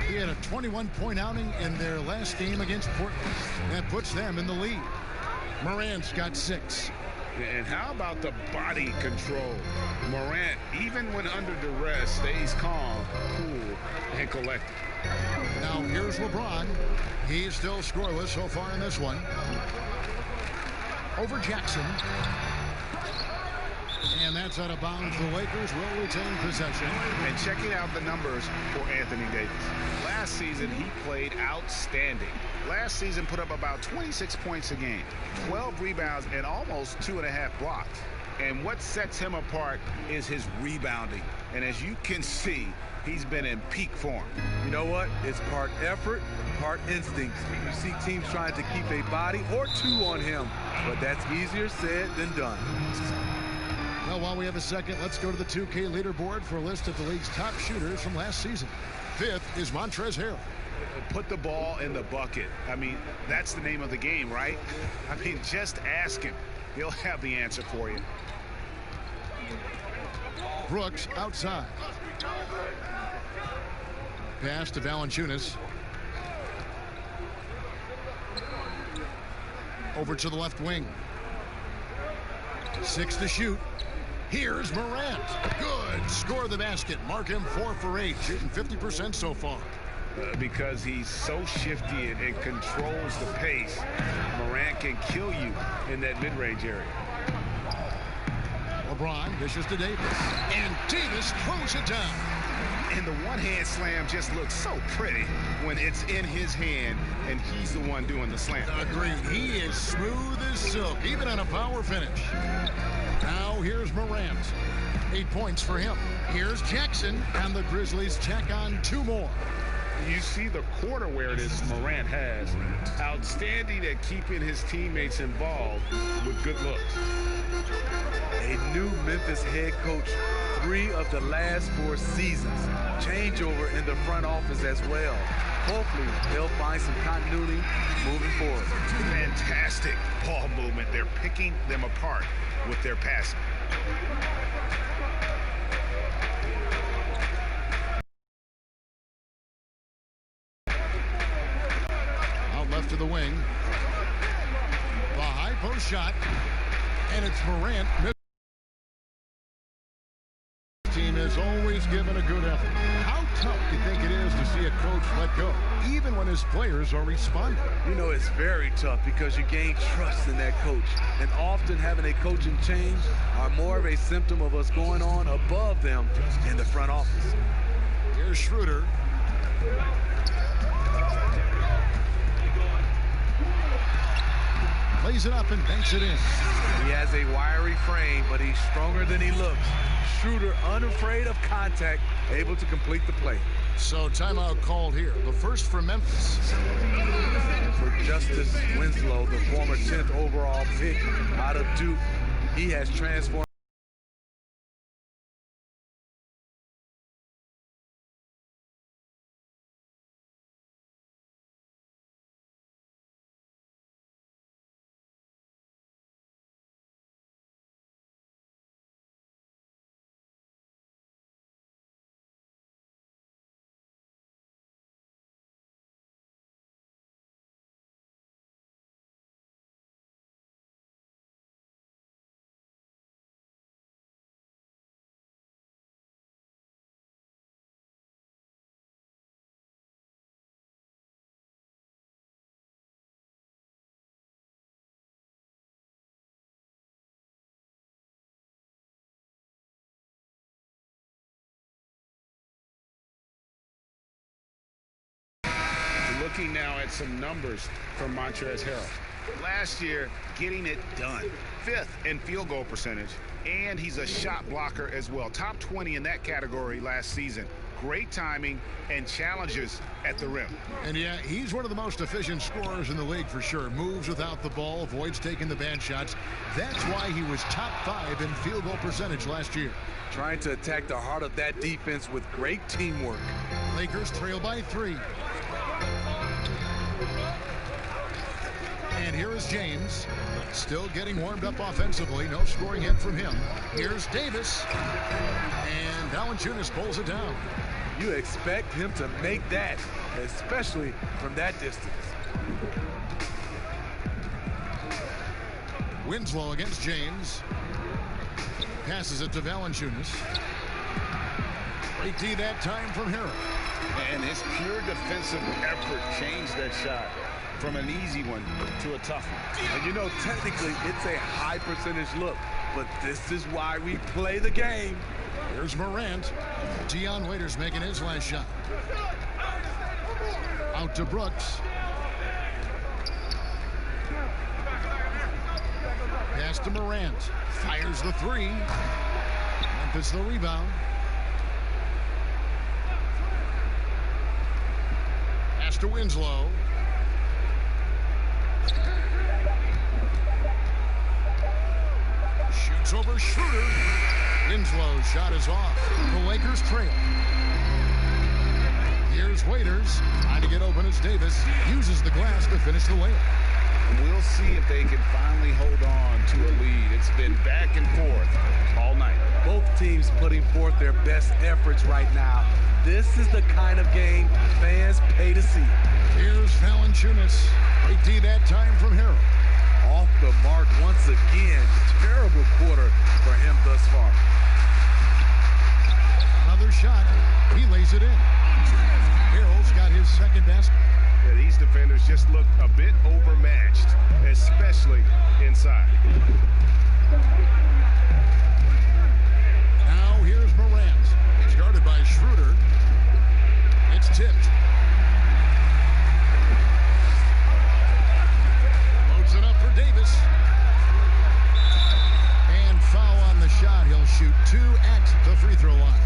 He had a 21-point outing in their last game against Portland. That puts them in the lead. Morant's got 6. And how about the body control? Morant, even when under duress, stays calm, cool, and collected. Now here's LeBron. He's still scoreless so far in this one. Over Jackson. And that's out of bounds. The Lakers will retain possession. And checking out the numbers for Anthony Davis. Last season, he played outstanding. Last season put up about 26 points a game, 12 rebounds, and almost 2.5 blocks. And what sets him apart is his rebounding. And as you can see, he's been in peak form. You know what? It's part effort, part instinct. You see teams trying to keep a body or 2 on him, but that's easier said than done. Well, while we have a second, let's go to the 2K leaderboard for a list of the league's top shooters from last season. 5th is Montrezl Harrell. Put the ball in the bucket. I mean, that's the name of the game, right? I mean, just ask him. He'll have the answer for you. Brooks outside. Pass to Valanciunas. Over to the left wing. 6 to shoot. Here's Morant. Good. Score the basket. Mark him 4 for 8. Shooting 50% so far. Because he's so shifty and controls the pace, Morant can kill you in that mid-range area. LeBron dishes to Davis. And Davis throws it down. And the one-hand slam just looks so pretty when it's in his hand and he's the one doing the slam. Agreed. He is smooth as silk, even on a power finish. Now here's Morant. 8 points for him. Here's Jackson, and the Grizzlies check on 2 more. You see the court awareness Morant has. Outstanding at keeping his teammates involved with good looks. A new Memphis head coach, 3 of the last 4 seasons. Changeover in the front office as well. Hopefully, they'll find some continuity moving forward. Fantastic ball movement. They're picking them apart with their passing. Out left to the wing. The high post shot. And it's Morant. Team has always given a good effort. How tough do you think it is to see a coach let go, even when his players are responding? You know, it's very tough because you gain trust in that coach. And often having a coaching change are more of a symptom of what's going on above them in the front office. Here's Schroeder. Plays it up and banks it in. He has a wiry frame, but he's stronger than he looks. Schroeder, unafraid of contact, able to complete the play. So timeout called here. The first for Memphis. For Justice Winslow, the former 10th overall pick out of Duke, he has transformed. Looking now at some numbers from Montrezl Harrell. Last year, getting it done. 5th in field goal percentage, and he's a shot blocker as well. Top 20 in that category last season. Great timing and challenges at the rim. And yeah, he's one of the most efficient scorers in the league for sure. Moves without the ball, avoids taking the bad shots. That's why he was top 5 in field goal percentage last year. Trying to attack the heart of that defense with great teamwork. Lakers trail by 3. And here is James, still getting warmed up offensively. No scoring hit from him. Here's Davis, and Valanciunas pulls it down. You expect him to make that, especially from that distance. Winslow against James. Passes it to Valanciunas. Great D that time from Harrell. And his pure defensive effort changed that shot from an easy one to a tough one. And you know, technically, it's a high percentage look, but this is why we play the game. Here's Morant. Dion Waiters making his last shot. Out to Brooks. Pass to Morant. Fires the 3. Memphis the rebound. Pass to Winslow. Shoots over Schroeder. Winslow's shot is off. The Lakers trail. Here's Waiters. Trying to get open as Davis uses the glass to finish the layup. We'll see if they can finally hold on to a lead. It's been back and forth all night. Both teams putting forth their best efforts right now. This is the kind of game fans pay to see. Here's Valanciunas. Great D that time from Harrell. off the mark once again. Terrible quarter for him thus far. Another shot. He lays it in. Harrell's got his second basket. Yeah, these defenders just look a bit overmatched, especially inside. Now here's Morant. He's guarded by Schroeder. It's tipped. Loads it up for Davis. And foul on the shot. He'll shoot 2 at the free throw line.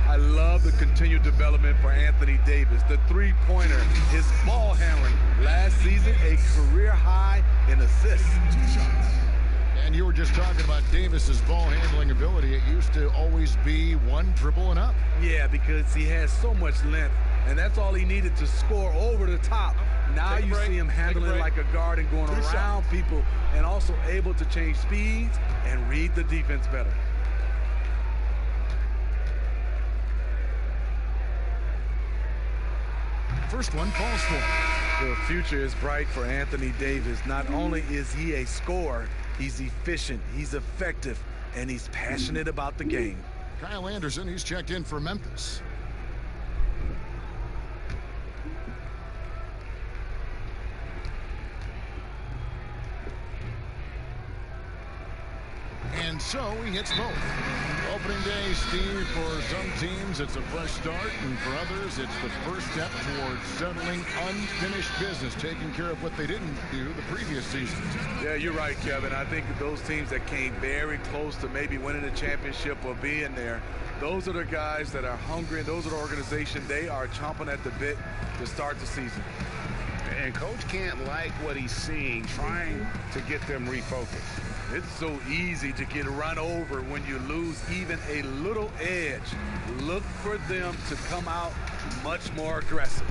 I love the continued development for Anthony Davis. The three-pointer, his ball handling. Last season, a career high in assists. And you were just talking about Davis's ball handling ability. It used to always be one dribble and up. Yeah, because he has so much length, and that's all he needed to score over the top. Now you see him handling like a guard and going around people, and also able to change speeds and read the defense better. First one falls for. The future is bright for Anthony Davis. Not only is he a scorer, he's efficient, he's effective, and he's passionate about the game. Kyle Anderson, he's checked in for Memphis. And so he hits both. Opening day, Steve, for some teams it's a fresh start, and for others it's the first step towards settling unfinished business, taking care of what they didn't do the previous season. Yeah, you're right, Kevin. I think those teams that came very close to maybe winning a championship or being there, those are the guys that are hungry, and those are the organization. They are chomping at the bit to start the season. And Coach can't like what he's seeing, trying to get them refocused. It's so easy to get run over when you lose even a little edge. Look for them to come out much more aggressive.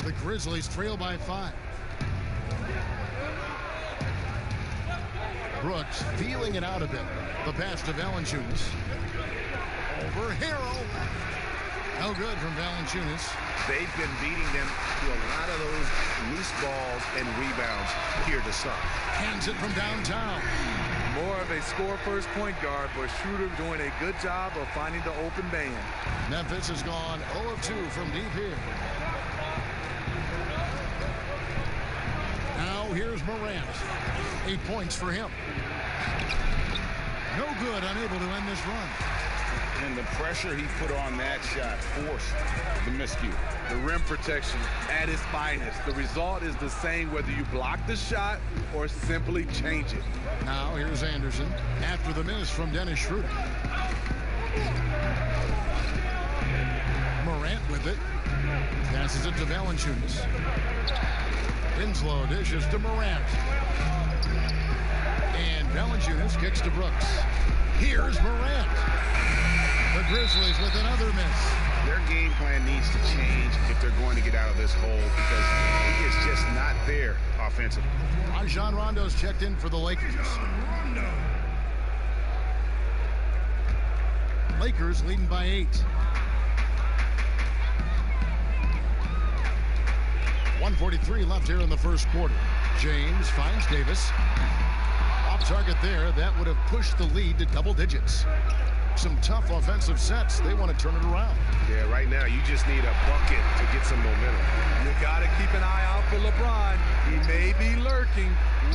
The Grizzlies trail by 5. Brooks feeling it out a bit. The pass to Valanciunas. Over Harrell. No good from Valanciunas. They've been beating them to a lot of those loose balls and rebounds here to start. Hands it from downtown. More of a score-first point guard, but Schroeder doing a good job of finding the open man. Memphis has gone 0 of 2 from deep here. Now here's Morant. 8 points for him. No good, unable to end this run. And the pressure he put on that shot forced the miscue. The rim protection at its finest. The result is the same whether you block the shot or simply change it. Now here's Anderson after the miss from Dennis Schroeder. Morant with it. Passes it to Valanciunas. Winslow dishes to Morant. And Valanciunas kicks to Brooks. Here's Morant. The Grizzlies with another miss. Their game plan needs to change if they're going to get out of this hole, because he is just not there offensively. Rajon Rondo's checked in for the Lakers. Lakers leading by 8. 1:43 left here in the first quarter. James finds Davis. Off target there. That would have pushed the lead to double digits. Some tough offensive sets. They want to turn it around. Yeah, right now you just need a bucket to get some momentum. You got to keep an eye out for LeBron. He may be lurking.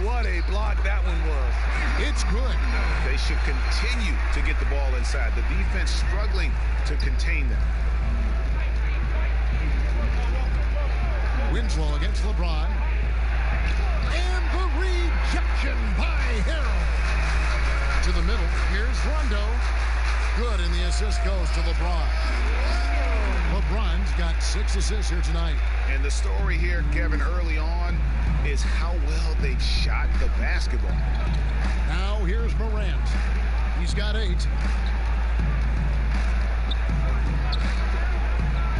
What a block that one was. It's good. They should continue to get the ball inside. The defense struggling to contain them. Winslow against LeBron. And the rejection by Harrell. To the middle. Here's Rondo. Good, and the assist goes to LeBron. LeBron's got 6 assists here tonight. And the story here, Kevin, early on is how well they shot the basketball. Now here's Morant. He's got 8.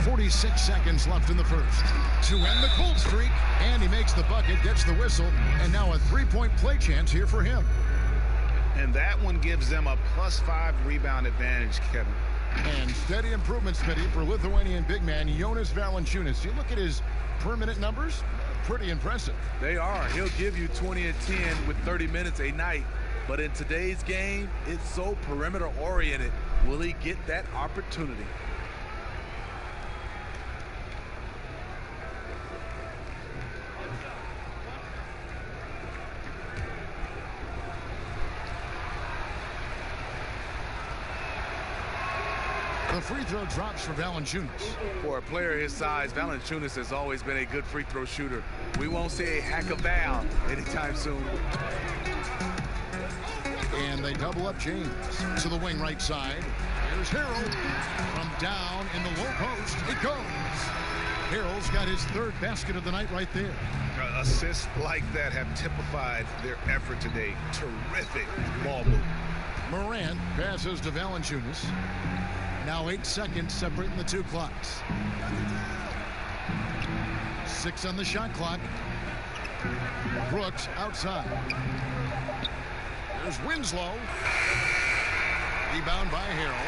46 seconds left in the first to end the cold streak, and he makes the bucket, gets the whistle, and now a 3-point play chance here for him. And that one gives them a +5 rebound advantage, Kevin. And steady improvement, Smitty, for Lithuanian big man Jonas Valanciunas. You look at his per-minute numbers, pretty impressive. They are. He'll give you 20 and 10 with 30 minutes a night. But in today's game, it's so perimeter-oriented. Will he get that opportunity? The free throw drops for Valanciunas. For a player his size, Valanciunas has always been a good free throw shooter. We won't see a hack of Val anytime soon. And they double up James to the wing right side. Here's Harrell from down in the low post. It goes. Harrell's got his 3rd basket of the night right there. Assists like that have typified their effort today. Terrific ball movement. Morant passes to Valanciunas. Now 8 seconds separating the 2 clocks. 6 on the shot clock. Brooks outside. There's Winslow. Rebound by Harrell.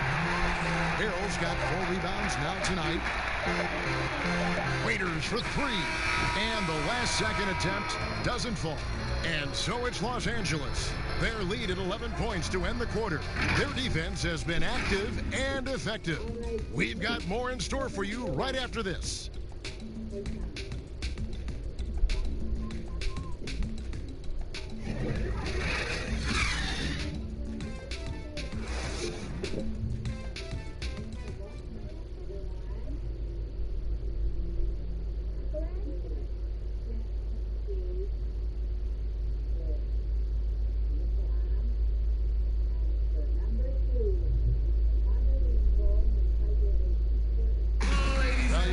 Harrell's got 4 rebounds now tonight. Waiters for 3. And the last second attempt doesn't fall. And so it's Los Angeles. Their lead at 11 points to end the quarter. Their defense has been active and effective. We've got more in store for you right after this.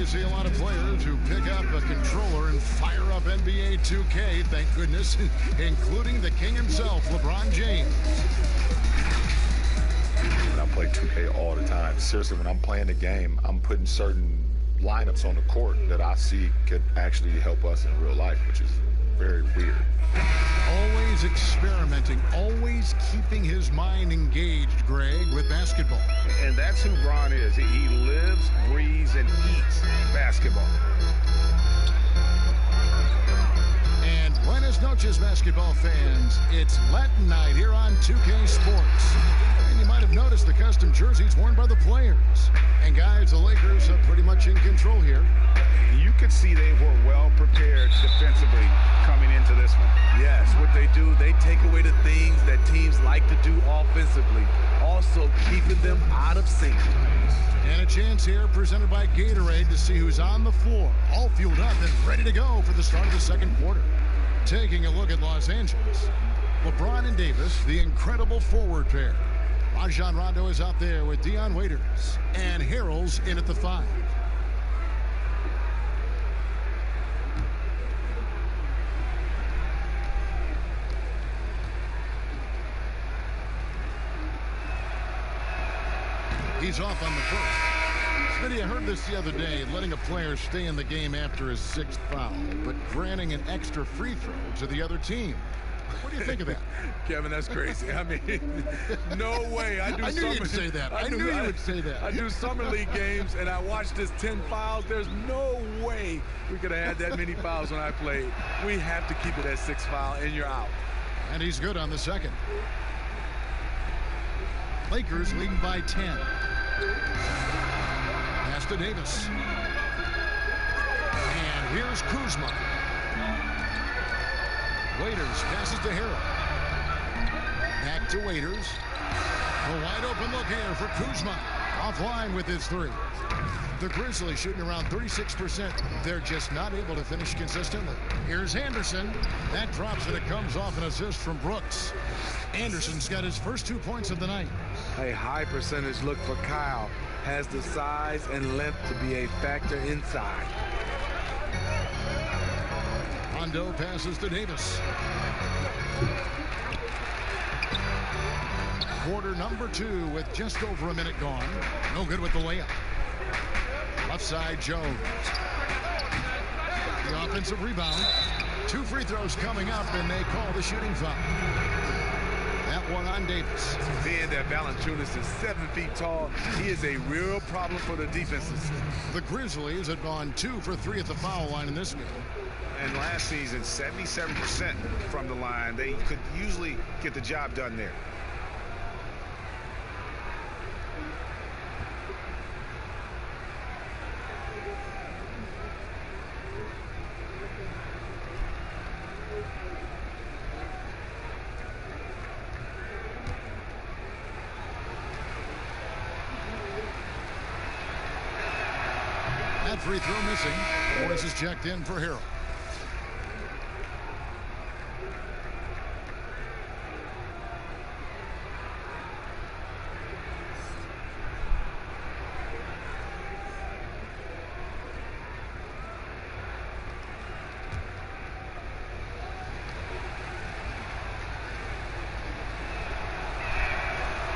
See a lot of players who pick up a controller and fire up NBA 2K, thank goodness, including the king himself, LeBron James. I play 2K all the time. Seriously, when I'm playing the game, I'm putting certain lineups on the court that I see could actually help us in real life, which is very weird. Always experimenting, always keeping his mind engaged, Greg, with basketball. And that's who Bron is. He lives, breathes, and eats basketball. And buenas noches, basketball fans. It's Latin night here on 2K Sports. And you might have noticed the custom jerseys worn by the players. And guys, the Lakers are pretty much in control here. You could see they were well prepared defensively coming into this one. Yes, what they do, they take away the things that teams like to do offensively, also keeping them out of sync. And a chance here presented by Gatorade to see who's on the floor, all fueled up and ready to go for the start of the second quarter. Taking a look at Los Angeles, LeBron and Davis, the incredible forward pair. Rajon Rondo is out there with Dion Waiters, and Harrell's in at the 5. He's off on the first. Smitty, I heard this the other day, letting a player stay in the game after his 6th foul, but granting an extra free throw to the other team. What do you think of that? Kevin, that's crazy. I mean, no way. I knew you'd say that. I knew you would say that. I do summer league games, and I watched this 10 fouls. There's no way we could have had that many fouls when I played. We have to keep it at 6 foul, and you're out. And he's good on the second. Lakers leading by 10. Pass to Davis. And here's Kuzma. Waiters passes to Harrell. Back to Waiters. A wide open look here for Kuzma. Offline with his three. The Grizzlies shooting around 36%. They're just not able to finish consistently. Here's Anderson. That drops and it comes off an assist from Brooks. Anderson's got his first 2 points of the night. A high percentage look for Kyle. Has the size and length to be a factor inside. Rondo passes to Davis. Quarter number 2 with just over a minute gone. No good with the layup. Left side, Jones. The offensive rebound. 2 free throws coming up, and they call the shooting foul. That one on Davis. Being that Valanciunas is 7 feet tall, he is a real problem for the defenses. The Grizzlies had gone 2 for 3 at the foul line in this game. And last season, 77% from the line. They could usually get the job done there. That free throw missing. Morris is checked in for Harrell.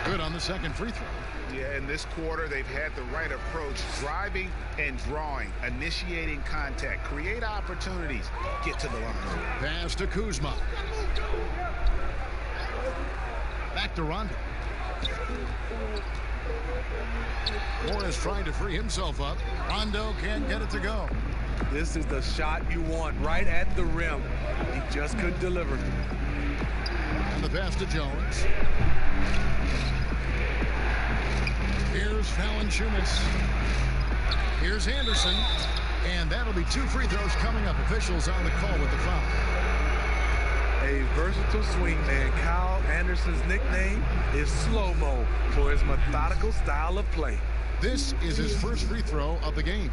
Good on the second free throw. Yeah, in this quarter, they've had the right approach, driving and drawing, initiating contact, create opportunities, get to the line. Pass to Kuzma. Back to Rondo. Morris trying to free himself up. Rondo can't get it to go. This is the shot you want right at the rim. He just couldn't deliver. And the pass to Jones. Here's Valanciunas. Here's Anderson. And that'll be 2 free throws coming up. Officials on the call with the foul. A versatile swingman, Kyle Anderson's nickname is Slow-Mo for his methodical style of play. This is his first free throw of the game.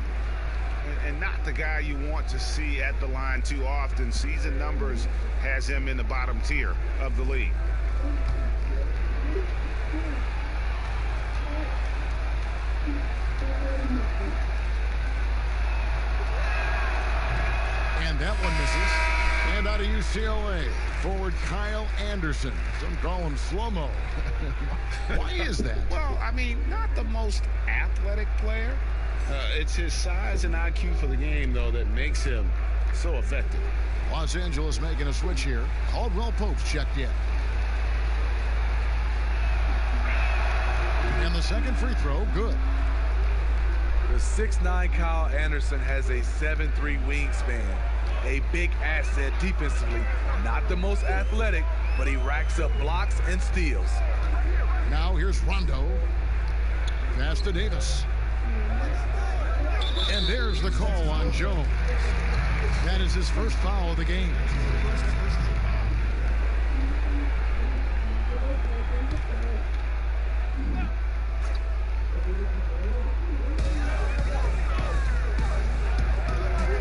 And not the guy you want to see at the line too often. Season numbers has him in the bottom tier of the league. And that one misses. And out of UCLA, forward Kyle Anderson. Some call him slow-mo. Why is that? Well, I mean, not the most athletic player. It's his size and IQ for the game, though, that makes him so effective. Los Angeles making a switch here. Caldwell Pope's checked in. And the second free throw, good. The 6'9" Kyle Anderson has a 7'3" wingspan. A big asset defensively. Not the most athletic, but he racks up blocks and steals. Now here's Rondo. Pass to Davis. And there's the call on Jones. That is his first foul of the game.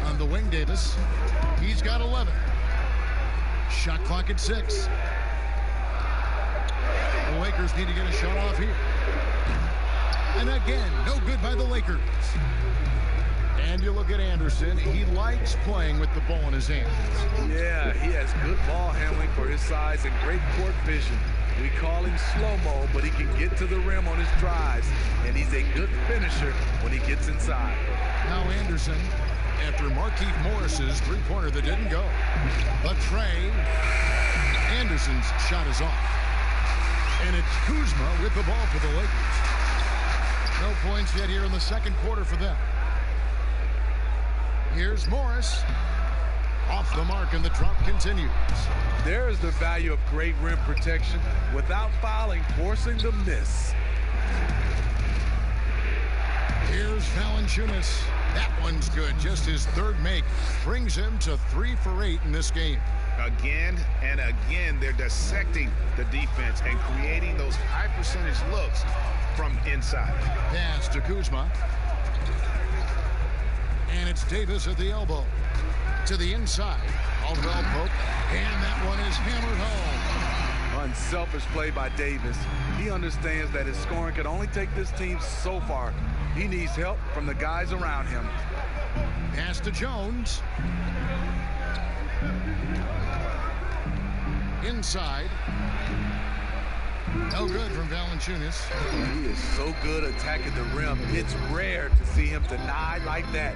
On the wing, Davis. He's got 11. Shot clock at 6. The Lakers need to get a shot off here. And again, no good by the Lakers. And you look at Anderson. He likes playing with the ball in his hands. Yeah, he has good ball handling for his size and great court vision. We call him slow-mo, but he can get to the rim on his drives, and he's a good finisher when he gets inside. Now Anderson, after Markieff Morris's three-pointer that didn't go. But Trey, Anderson's shot is off. And it's Kuzma with the ball for the Lakers. No points yet here in the second quarter for them. Here's Morris. Off the mark, and the drop continues. There is the value of great rim protection without fouling, forcing the miss. Here's Valanciunas. That one's good. Just his third make brings him to 3 for 8 in this game. Again and again, they're dissecting the defense and creating those high percentage looks from inside. Pass to Kuzma. And it's Davis at the elbow. To the inside. Aldwell poke. And that one is hammered home. Unselfish play by Davis. He understands that his scoring can only take this team so far. He needs help from the guys around him. Pass to Jones. Inside. No good from Valanciunas. He is so good attacking the rim. It's rare to see him deny like that.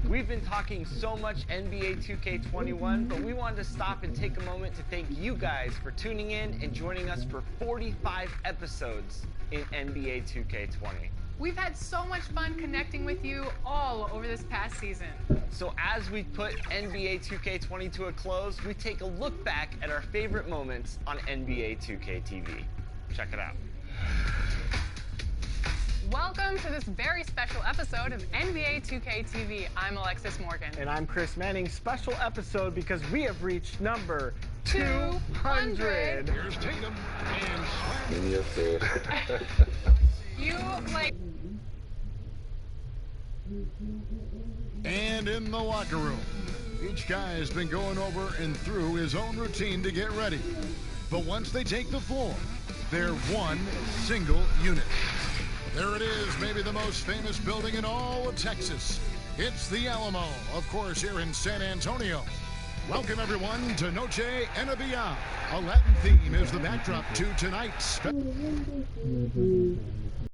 We've been talking so much NBA 2K21, but we wanted to stop and take a moment to thank you guys for tuning in and joining us for 45 episodes in NBA 2K20. We've had so much fun connecting with you all over this past season. So as we put NBA 2K20 to a close, we take a look back at our favorite moments on NBA 2K TV. Check it out. Welcome to this very special episode of NBA 2K TV. I'm Alexis Morgan. And I'm Chris Manning. Special episode because we have reached number 200. Here's Tatum and in your face. You like. And in the locker room, each guy has been going over and through his own routine to get ready. But once they take the floor, they're one single unit. There it is, maybe the most famous building in all of Texas. It's the Alamo, of course, here in San Antonio. Welcome, everyone, to Noche NBA. A Latin theme is the backdrop to tonight's...